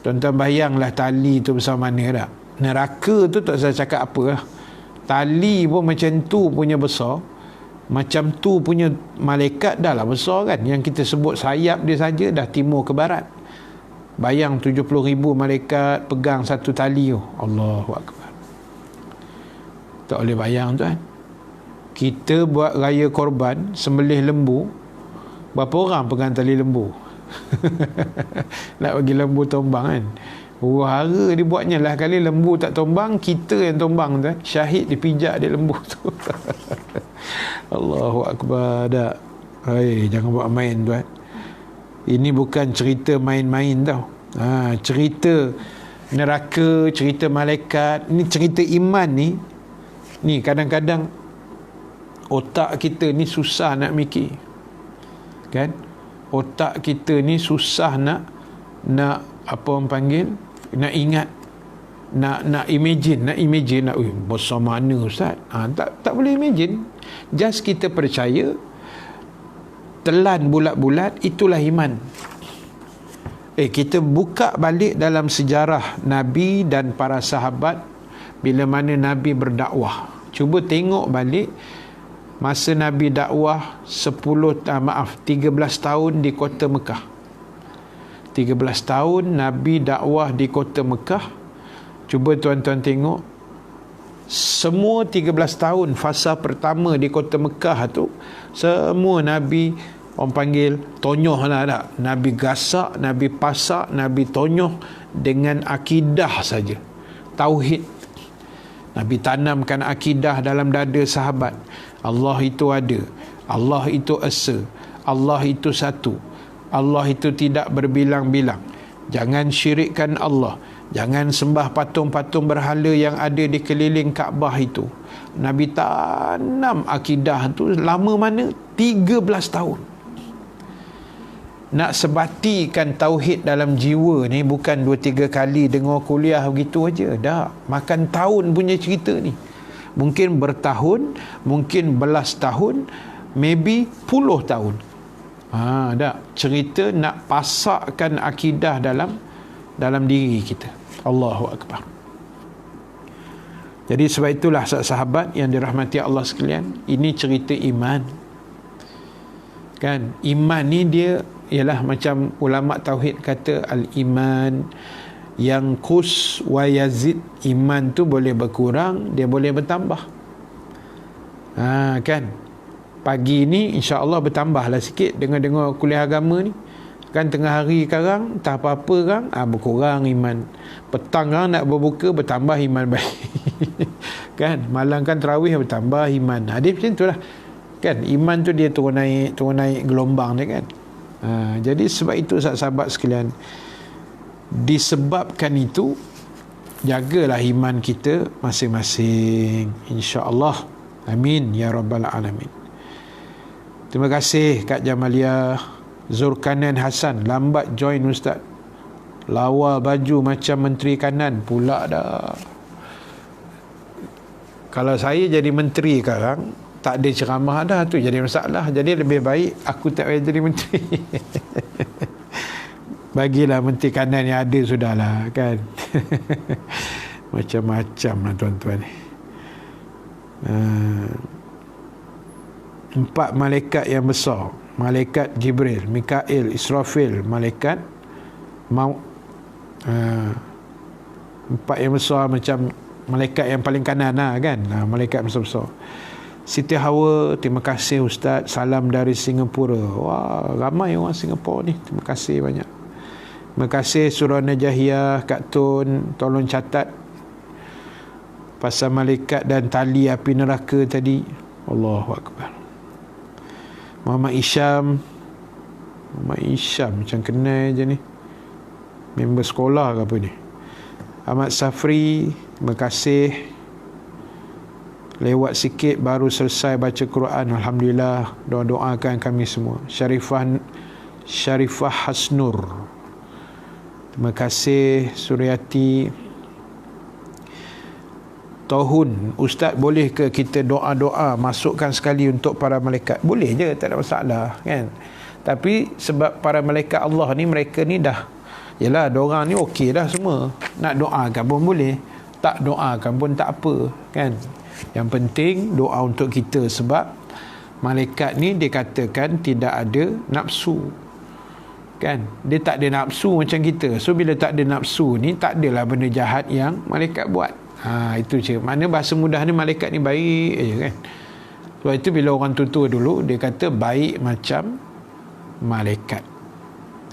Tuan-tuan bayanglah tali tu besar mana dah. Neraka tu tak saya cakap apa lah. Tali pun macam tu punya besar, macam tu punya malaikat dah lah besar kan. Yang kita sebut sayap dia saja dah timur ke barat. Bayang 70,000 malaikat pegang satu tali tu. Allahu Akbar. Tak boleh bayang tuan. Kita buat raya korban, sembelih lembu, berapa orang pegang tali lembu? Nak bagi lembu tombang kan. Hara dibuatnya lah. Kali lembu tak tombang, kita yang tombang tuan. Syahid dipijak dia lembu tu. Allahu Akbar. Tak. Jangan buat main tuan. Ini bukan cerita main-main tau. Cerita neraka, cerita malaikat, ni cerita iman ni. Ni kadang-kadang otak kita ni susah nak mikir. Kan? Otak kita ni susah nak apa orang panggil, nak ingat, nak imagine, besar mana Ustaz? Tak boleh imagine. Just kita percaya, telan bulat-bulat, itulah iman. Kita buka balik dalam sejarah Nabi dan para sahabat bila mana Nabi berdakwah. Cuba tengok balik masa Nabi dakwah 13 tahun di kota Mekah. 13 tahun Nabi dakwah di kota Mekah. Cuba tuan-tuan tengok, semua 13 tahun fasa pertama di kota Mekah tu, semua Nabi orang panggil tonyoh lah tak? Nabi gasak, Nabi pasak, Nabi tonyoh dengan akidah saja, tauhid. Nabi tanamkan akidah dalam dada sahabat. Allah itu ada, Allah itu esa, Allah itu satu, Allah itu tidak berbilang-bilang. Jangan syirikkan Allah, jangan sembah patung-patung berhala yang ada di keliling Kaabah itu. Nabi tanam akidah tu lama mana? 13 tahun. Nak sebatikan tauhid dalam jiwa ni bukan 2-3 kali dengar kuliah begitu aja. Dah makan tahun punya cerita ni. Mungkin bertahun, mungkin belas tahun, maybe puluh tahun. Dah cerita nak pasakkan akidah dalam diri kita. Allahu Akbar. Jadi sebab itulah sahabat yang dirahmati Allah sekalian, ini cerita iman. Kan? Iman ni dia ialah macam ulama tauhid kata, al-iman yang kus wa yazid. Iman tu boleh berkurang, dia boleh bertambah. Kan? Pagi ni insya-Allah bertambahlah sikit dengar kuliah agama ni. Kan tengah hari sekarang tak apa-apa kan, berkurang iman. Petang kan nak berbuka, bertambah iman baik. Kan? Malam kan tarawih, bertambah iman. Dia macam itulah. Kan? Iman tu dia turun naik gelombang dia kan. Jadi sebab itu sahabat sekalian, disebabkan itu jagalah iman kita masing-masing, insya-Allah. Amin ya rabbal alamin. Terima kasih Kak Jamalia. Zulkarnain Hasan lambat join ustaz, lawa baju macam menteri kanan pula dah. Kalau saya jadi menteri sekarang, tak ada ceramah dah, tu jadi masalah. Jadi lebih baik aku tak payah jadi menteri. Bagilah menteri kanan yang ada sudahlah kan. Macam-macam lah tuan-tuan ni. 4 malaikat yang besar, malaikat Jibril, Mikail, Israfil, malaikat maut. 4 yang besar macam malaikat yang paling kanan lah kan. Malaikat besar-besar. Siti Hawa, terima kasih Ustaz, salam dari Singapura. Wah, ramai orang Singapura ni, terima kasih banyak. Terima kasih Surah Najahiyah, Kak Tun, tolong catat pasal malaikat dan tali api neraka tadi. Allahu Akbar. Muhammad Isham macam kenal je ni, member sekolah ke apa ni. Ahmad Safri, terima kasih. Lewat sikit baru selesai baca Quran, alhamdulillah. Doakan kami semua. Syarifah Hasnur, terima kasih. Suryati Tohun, Ustaz boleh ke kita doa-doa masukkan sekali untuk para malaikat? Boleh je, tak ada masalah kan. Tapi sebab para malaikat Allah ni, mereka ni dah, yelah, diorang ni okey dah semua. Nak doakan pun boleh, tak doakan pun tak apa kan. Yang penting doa untuk kita, sebab malaikat ni dikatakan tidak ada nafsu kan. Dia tak ada nafsu macam kita. So bila tak ada nafsu ni, tak adalah benda jahat yang malaikat buat. Itu je. Mana bahasa mudah ni, malaikat ni baik je kan. Sebab itu bila orang tua dulu, dia kata baik macam malaikat.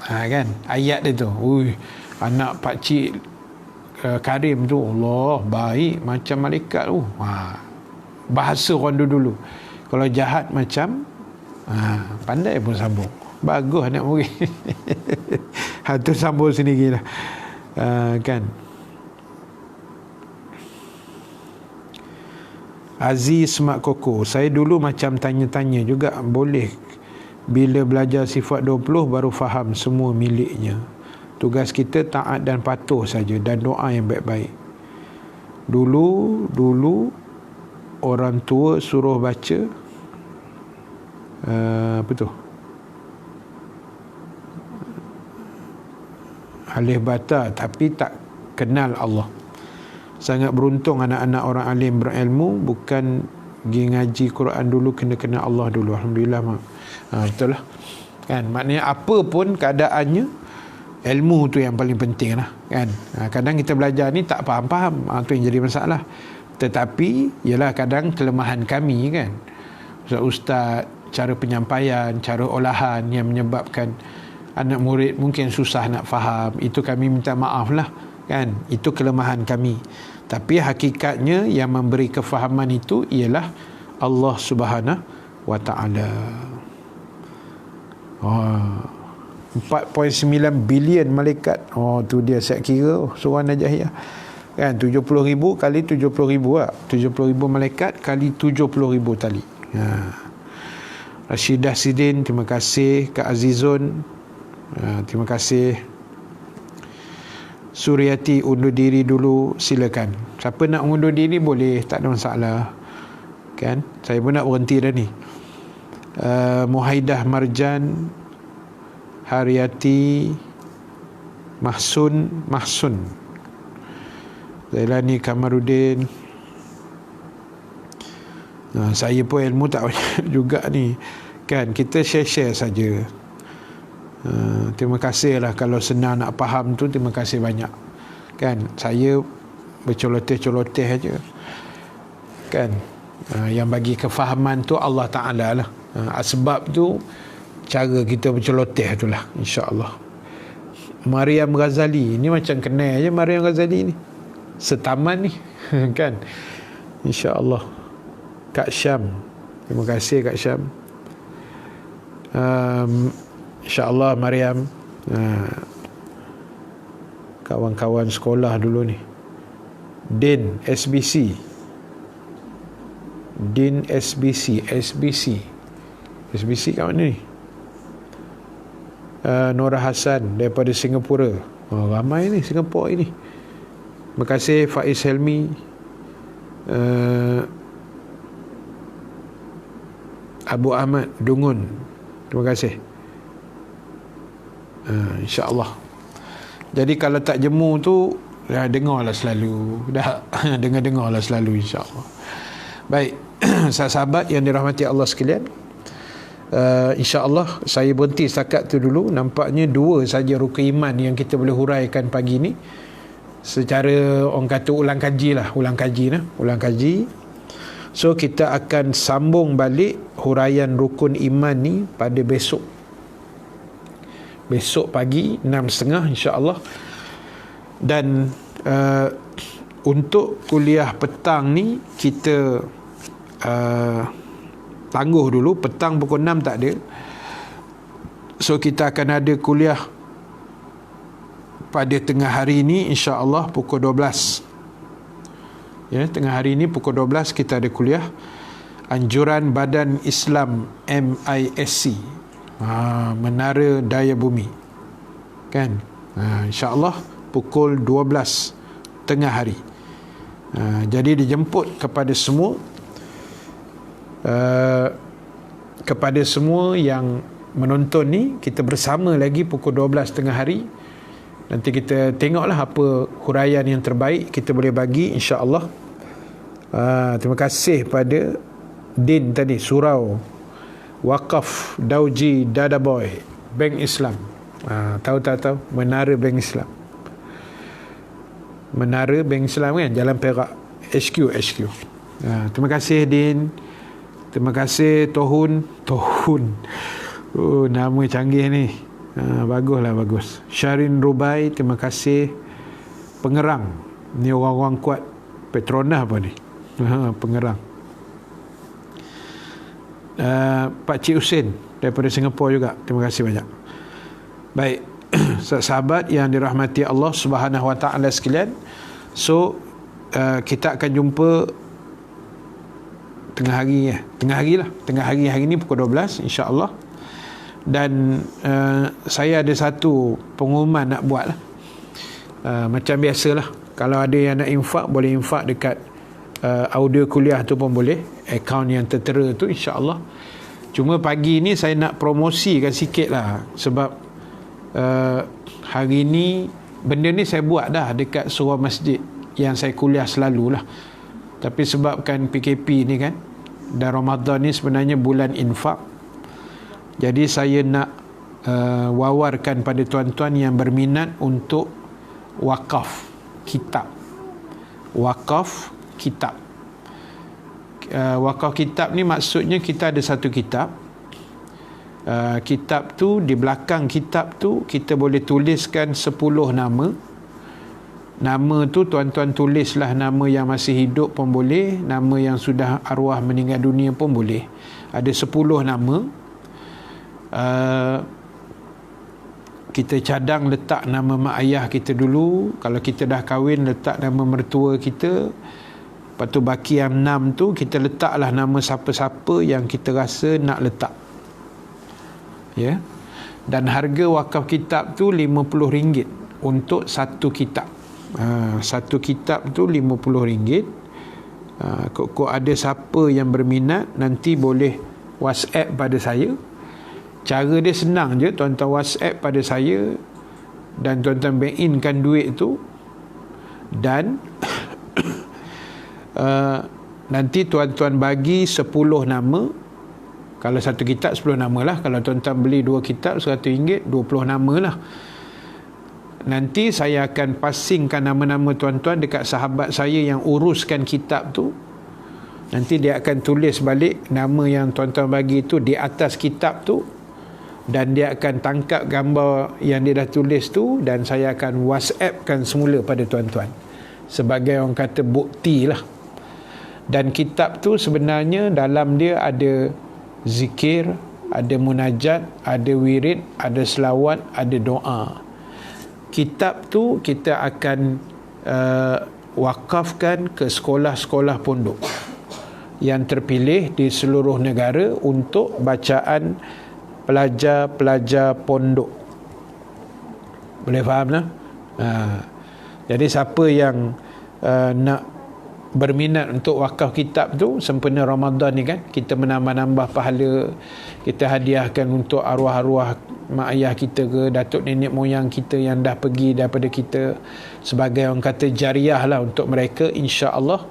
Kan ayat dia tu. Anak pakcik Karim tu, Allah, baik macam malaikat tu. Bahasa orang dulu. Kalau jahat macam pandai pun sambung. Bagus anak murid. Tu sambung sendiri lah. Kan. Aziz Mak Koko, saya dulu macam tanya-tanya juga, boleh bila belajar sifat 20 baru faham semua miliknya. Tugas kita taat dan patuh saja dan doa yang baik-baik. Dulu orang tua suruh baca apa tu? Alif bata, tapi tak kenal Allah. Sangat beruntung anak-anak orang alim berilmu, bukan pergi ngaji Quran dulu, kena kenal Allah dulu. Alhamdulillah. Itulah kan, maknanya apa pun keadaannya, ilmu tu yang paling penting lah kan. Kadang kita belajar ni tak faham-faham, tu yang jadi masalah. Tetapi ialah kadang kelemahan kami kan, ustaz, cara penyampaian, cara olahan yang menyebabkan anak murid mungkin susah nak faham. Itu kami minta maaf lah kan, itu kelemahan kami. Tapi hakikatnya yang memberi kefahaman itu ialah Allah Subhanahu wa ta'ala. 4.9 bilion malaikat. Tu dia saya kira surah Najahiyah kan, 70,000 kali 70,000 lah. 70,000 malaikat kali 70,000 tali. Rashidah Sidin, terima kasih. Kak Azizun, terima kasih. Suryati, undur diri dulu, silakan. Siapa nak undur diri boleh, tak ada masalah kan. Saya pun nak berhenti dah ni. Muhaidah Marjan, Haryati, Mahsun, Zailani Kamarudin. Saya pun ilmu tak banyak juga ni kan, kita share saja. Terima kasih lah kalau senang nak faham tu, terima kasih banyak kan. Saya bercoloteh-coloteh aja kan. Yang bagi kefahaman tu Allah Ta'ala lah. Sebab tu cara kita berceloteh tu lah, insya-Allah. Maryam Ghazali ni macam kenal je Maryam Ghazali ni, setaman ni kan, insya-Allah. Kak Syam, terima kasih Kak Syam. InsyaAllah Maryam, kawan-kawan sekolah dulu ni. Din SBC kat mana ni? Nora Hassan daripada Singapura. Ramai ni Singapura ini. Terima kasih Faiz Helmi. Abu Ahmad Dungun, terima kasih. InsyaAllah. Jadi kalau tak jemu tu, dengarlah selalu. Dengarlah selalu, insyaAllah. Baik, sahabat yang dirahmati Allah sekalian, insyaAllah saya berhenti setakat tu dulu. Nampaknya 2 saja rukun iman yang kita boleh huraikan pagi ni. Secara orang kata ulang kaji. So kita akan sambung balik huraian rukun iman ni pada besok pagi 6.30 insya-Allah. Dan untuk kuliah petang ni kita tangguh dulu. Petang pukul 6 tak ada. So kita akan ada kuliah pada tengah hari ni insya-Allah pukul 12. Ya, tengah hari ni pukul 12 kita ada kuliah Anjuran Badan Islam MISC, Menara Daya Bumi kan. InsyaAllah pukul 12 tengah hari. Jadi dijemput kepada semua yang menonton ni. Kita bersama lagi pukul 12 tengah hari. Nanti kita tengoklah apa huraian yang terbaik kita boleh bagi, insya-Allah. Terima kasih pada Din tadi, Surau Wakaf Dauji Dadaboy Bank Islam. Tahu Menara Bank Islam. Menara Bank Islam kan, Jalan Perak, HQ. Terima kasih Din. Terima kasih Tohun. Nama canggih ni. Bagus. Syarin Rubai, terima kasih. Pengerang, ni orang-orang kuat. Petronas apa ni? Pengerang. Pak Cik Husin daripada Singapura juga, terima kasih banyak. Baik, sahabat yang dirahmati Allah Subhanahu wa ta'ala sekalian. So kita akan jumpa tengah hari hari ni pukul 12 insya-Allah. Dan saya ada satu pengumuman nak buat lah. Macam biasalah, kalau ada yang nak infak, boleh infak dekat audio kuliah tu pun boleh, akaun yang tertera tu, insya-Allah. Cuma pagi ni saya nak promosikan sikit lah. Sebab hari ni benda ni saya buat dah dekat surau masjid yang saya kuliah selalulah. Tapi sebabkan PKP ni kan, dan Ramadan ni sebenarnya bulan infak, jadi saya nak wawarkan pada tuan-tuan yang berminat untuk wakaf kitab. Wakaf kitab. Wakaf kitab ni maksudnya kita ada satu kitab. Kitab tu, di belakang kitab tu kita boleh tuliskan 10 nama. Nama tu tuan-tuan tulislah nama yang masih hidup pun boleh, nama yang sudah arwah meninggal dunia pun boleh. Ada 10 nama. Kita cadang letak nama mak ayah kita dulu. Kalau kita dah kahwin, letak nama mertua kita. Lepas tu baki yang 6 tu kita letaklah nama siapa-siapa yang kita rasa nak letak. Ya. Dan harga wakaf kitab tu RM50 untuk satu kitab. Satu kitab tu RM50. Kok ada siapa yang berminat, nanti boleh WhatsApp pada saya. Cara dia senang je, tuan-tuan WhatsApp pada saya dan tuan-tuan bank inkan duit tu, dan nanti tuan-tuan bagi 10 nama. Kalau satu kitab 10 nama lah. Kalau tuan-tuan beli 2 kitab RM100, 20 nama lah. Nanti saya akan passingkan nama-nama tuan-tuan dekat sahabat saya yang uruskan kitab tu. Nanti dia akan tulis balik nama yang tuan-tuan bagi tu di atas kitab tu, dan dia akan tangkap gambar yang dia dah tulis tu, dan saya akan WhatsAppkan semula pada tuan-tuan sebagai orang kata bukti lah. Dan kitab tu sebenarnya dalam dia ada zikir, ada munajat, ada wirid, ada selawat, ada doa. Kitab tu kita akan wakafkan ke sekolah-sekolah pondok yang terpilih di seluruh negara untuk bacaan pelajar-pelajar pondok. Boleh faham tak? Jadi siapa yang nak berminat untuk wakaf kitab tu sempena Ramadan ni kan, kita menambah-nambah pahala, kita hadiahkan untuk arwah-arwah mak ayah kita ke datuk nenek moyang kita yang dah pergi daripada kita, sebagai orang kata jariah lah untuk mereka. InsyaAllah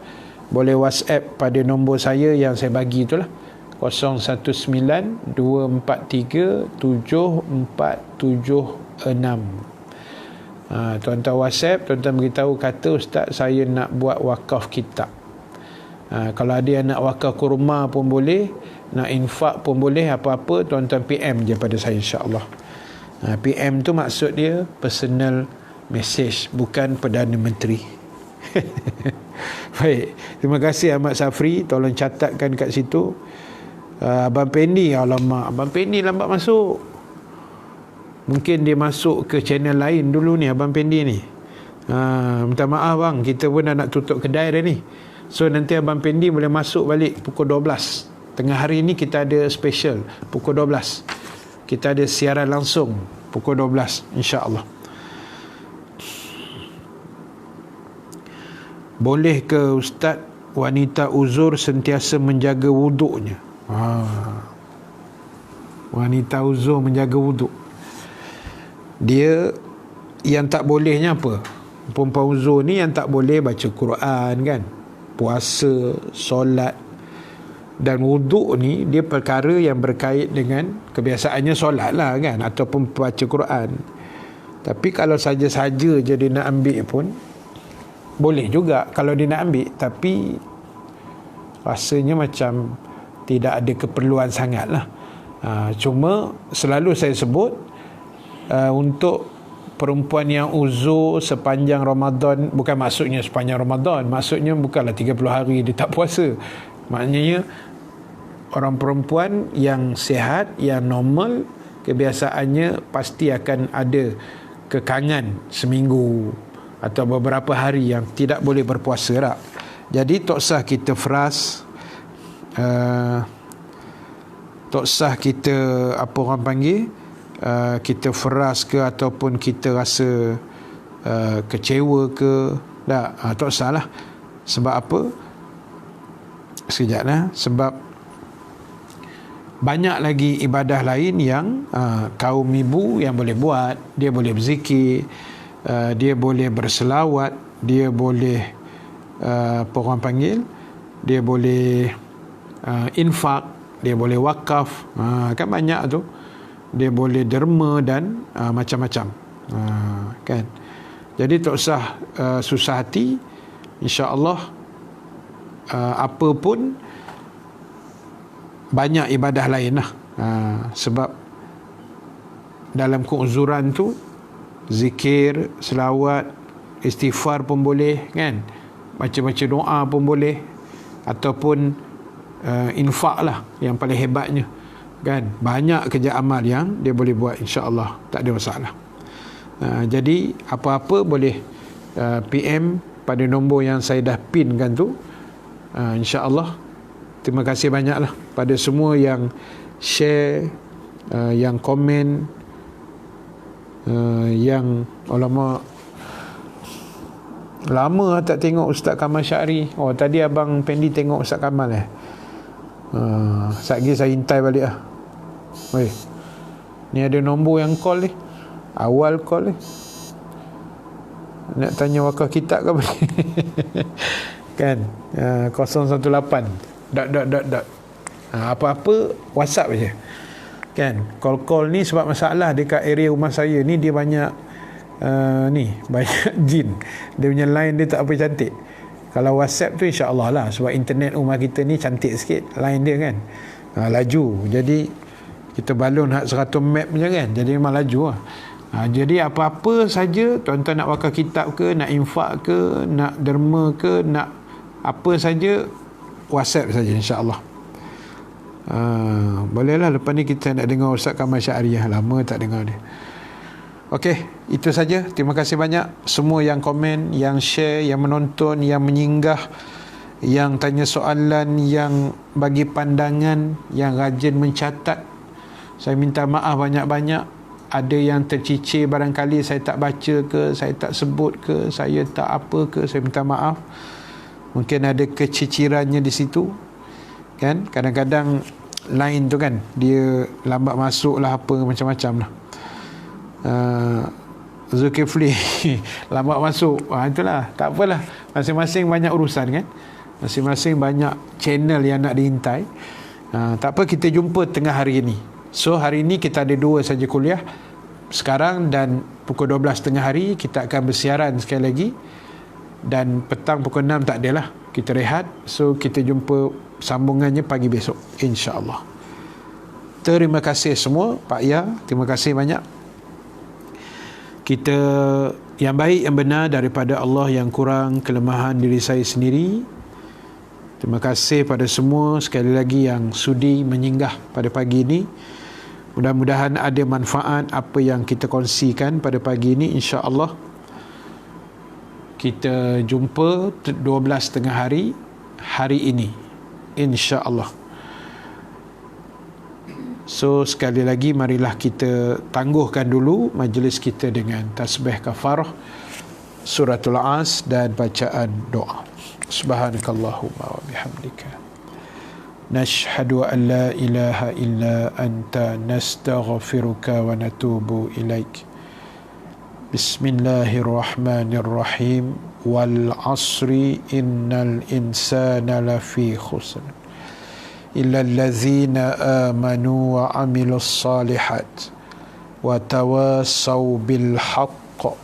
boleh WhatsApp pada nombor saya yang saya bagi tu lah, 019-243-7476. Tuan-tuan WhatsApp, tuan-tuan beritahu, kata ustaz saya nak buat wakaf kitab. Kalau ada yang nak wakaf kurma pun boleh, nak infak pun boleh, apa-apa tuan-tuan PM je pada saya insya-Allah. PM tu maksud dia personal message, bukan Perdana Menteri. Baik, terima kasih Ahmad Safri, tolong catatkan kat situ. Abang Pendi, alamak, Abang Pendi lambat masuk. Mungkin dia masuk ke channel lain dulu ni Abang Pendi ni. Minta maaf bang, kita pun dah nak tutup kedai dah ni. So nanti Abang Pendi boleh masuk balik pukul 12. Tengah hari ni kita ada special pukul 12. Kita ada siaran langsung pukul 12 insya-Allah. Boleh ke ustaz wanita uzur sentiasa menjaga wuduknya? Wanita uzur menjaga wuduk. Dia yang tak bolehnya apa? Perempuan uzur ni yang tak boleh baca Quran kan, puasa, solat. Dan wuduk ni dia perkara yang berkait dengan kebiasaannya solat lah kan, ataupun baca Quran. Tapi kalau saja-saja je dia nak ambil pun boleh juga kalau dia nak ambil, tapi rasanya macam tidak ada keperluan sangat lah. Cuma selalu saya sebut, untuk perempuan yang uzur sepanjang Ramadan, bukan maksudnya sepanjang Ramadan, maksudnya bukanlah 30 hari dia tak puasa. Maknanya orang perempuan yang sihat, yang normal, kebiasaannya pasti akan ada kekangan seminggu atau beberapa hari yang tidak boleh berpuasa tak. Jadi tak sah kita fras, tak sah kita apa orang panggil, kita feras ke ataupun kita rasa kecewa ke, tak salah. Sebab apa? Sekejap lah. Sebab banyak lagi ibadah lain yang kaum ibu yang boleh buat. Dia boleh berzikir, dia boleh berselawat, dia boleh apa orang panggil, dia boleh infak, dia boleh wakaf, kan banyak tu. dia boleh derma dan macam-macam, kan. Jadi tak usah susah hati, insya-Allah. Apa pun banyak ibadah lain lah, sebab dalam keuzuran tu zikir, selawat, istighfar pun boleh, kan, baca-baca doa pun boleh, ataupun infak lah yang paling hebatnya, kan. Banyak kerja amal yang dia boleh buat, insya-Allah, tak ada masalah. Jadi apa-apa boleh PM pada nombor yang saya dah pinkan tu, insya-Allah. Terima kasih banyaklah pada semua yang share, yang komen, yang ulama. Lama tak tengok Ustaz Kamal Syahri. Oh, tadi Abang Pendi tengok Ustaz Kamal Sekejap lagi saya hintai balik lah. Oi, ni ada nombor yang call ni, awal call ni. Nak tanya wakaf kitab ke apa? Kan, 018 ... apa-apa WhatsApp je, kan. Call ni sebab masalah dekat area rumah saya ni, dia banyak banyak jin. Dia punya line dia tak apa cantik. Kalau WhatsApp tu insya-Allah lah, sebab internet rumah kita ni cantik sikit line dia, kan. Laju. Jadi kita balun hak 100 map je, kan. Jadi memang laju lah. Jadi apa-apa saja, tuan-tuan nak wakaf kitab ke, nak infak ke, nak derma ke, nak apa saja, WhatsApp saja, insya-Allah. Bolehlah lepas ni kita nak dengar Ustaz Kamal Syahri. Lama tak dengar dia. Okey, itu saja. Terima kasih banyak semua yang komen, yang share, yang menonton, yang menyinggah, yang tanya soalan, yang bagi pandangan, yang rajin mencatat. Saya minta maaf banyak-banyak. Ada yang tercicir barangkali saya tak baca ke, saya tak sebut ke, saya tak apa ke, saya minta maaf. Mungkin ada kecicirannya di situ, kan. Kadang-kadang line tu, kan, dia lambat masuk lah, apa macam-macam lah. Zulkifli lambat masuk, itulah, tak apalah, masing-masing banyak urusan, kan. Masing-masing banyak channel yang nak diintai. Tak apa, kita jumpa tengah hari ini. So hari ini kita ada 2 saja kuliah sekarang, dan pukul 12 tengah hari kita akan bersiaran sekali lagi, dan petang pukul 6 tak adalah, kita rehat. So kita jumpa sambungannya pagi besok, insya-Allah. Terima kasih semua, Pak Ya, terima kasih banyak. Kita yang baik, yang benar daripada Allah, yang kurang kelemahan diri saya sendiri. Terima kasih pada semua sekali lagi yang sudi menyinggah pada pagi ini. Mudah-mudahan ada manfaat apa yang kita kongsikan pada pagi ini, insya-Allah. Kita jumpa 12 tengah hari ini, insya-Allah. So sekali lagi, marilah kita tangguhkan dulu majlis kita dengan tasbih kafarah, suratul As, dan bacaan doa. Subhanakallahumma wa bihamdika, nashhadu an la ilaha illa anta, nastaghfiruka wa natubu ilaik. Bismillahirrahmanirrahim. Wal asri innal insana lafi khusr illa allazina amanu wa amilus salihat wa tawassaw bil haqq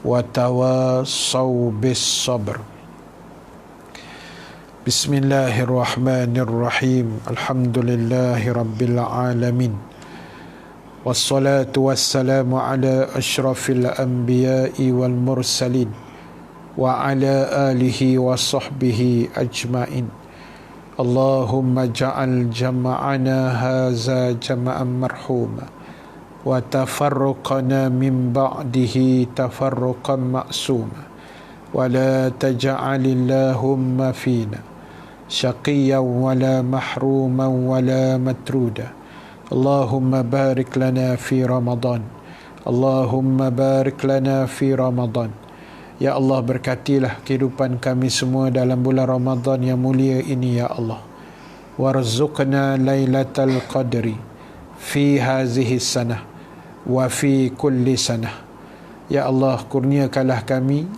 wa tawassaw bis sabr. Bismillahirrahmanirrahim. Alhamdulillahi rabbil alamin. Wassalatu wassalamu ala asyrafil anbiya'i wal mursalin wa ala alihi wa sahbihi ajma'in. Allahumma ja'al jama'ana haza jama'an marhuma wa tafarruqana min ba'dihi tafarruqan ma'suma wa la taja'alillahumma fina syaqiyan wa la mahruman wa la matruda. Allahumma barik lana fi Ramadan. Allahumma barik lana fi Ramadan. Ya Allah, berkatilah kehidupan kami semua dalam bulan Ramadan yang mulia ini, ya Allah. Warzuqna lailatal qadri fi hazihi sanah wa fi kulli sanah. Ya Allah, kurniakanlah kami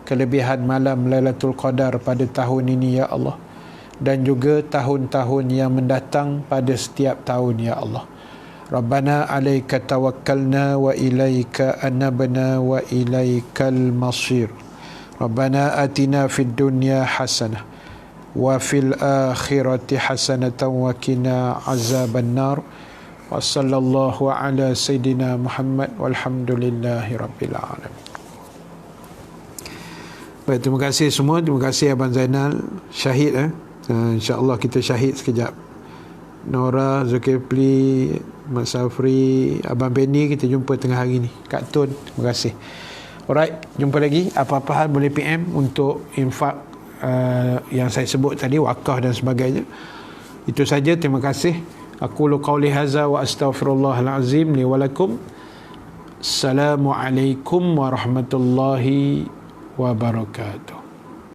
kelebihan malam Lailatul Qadar pada tahun ini, ya Allah, dan juga tahun-tahun yang mendatang pada setiap tahun, ya Allah. Rabbana alaika tawakkalna wa ilaika anabna wa ilaikal masir. Rabbana atina fid dunya hasanah wa fil akhirati hasanatan wa qina azaban nar. Wa sallallahu ala sayyidina Muhammad walhamdulillahi rabbil alamin. Baik, terima kasih semua. Terima kasih Abang Zainal, syahid insya-Allah kita syahid sekejap. Nora, Zulkifli, Mak Safri, Abang Benny, kita jumpa tengah hari ni. Kak Tun, terima kasih. Alright, jumpa lagi. Apa-apa hal boleh PM untuk infak yang saya sebut tadi, wakaf dan sebagainya. Itu saja, terima kasih. Aqulu qawli hadza wa astaghfirullahal azim li wa lakum. Assalamualaikum warahmatullahi wabarakatuh.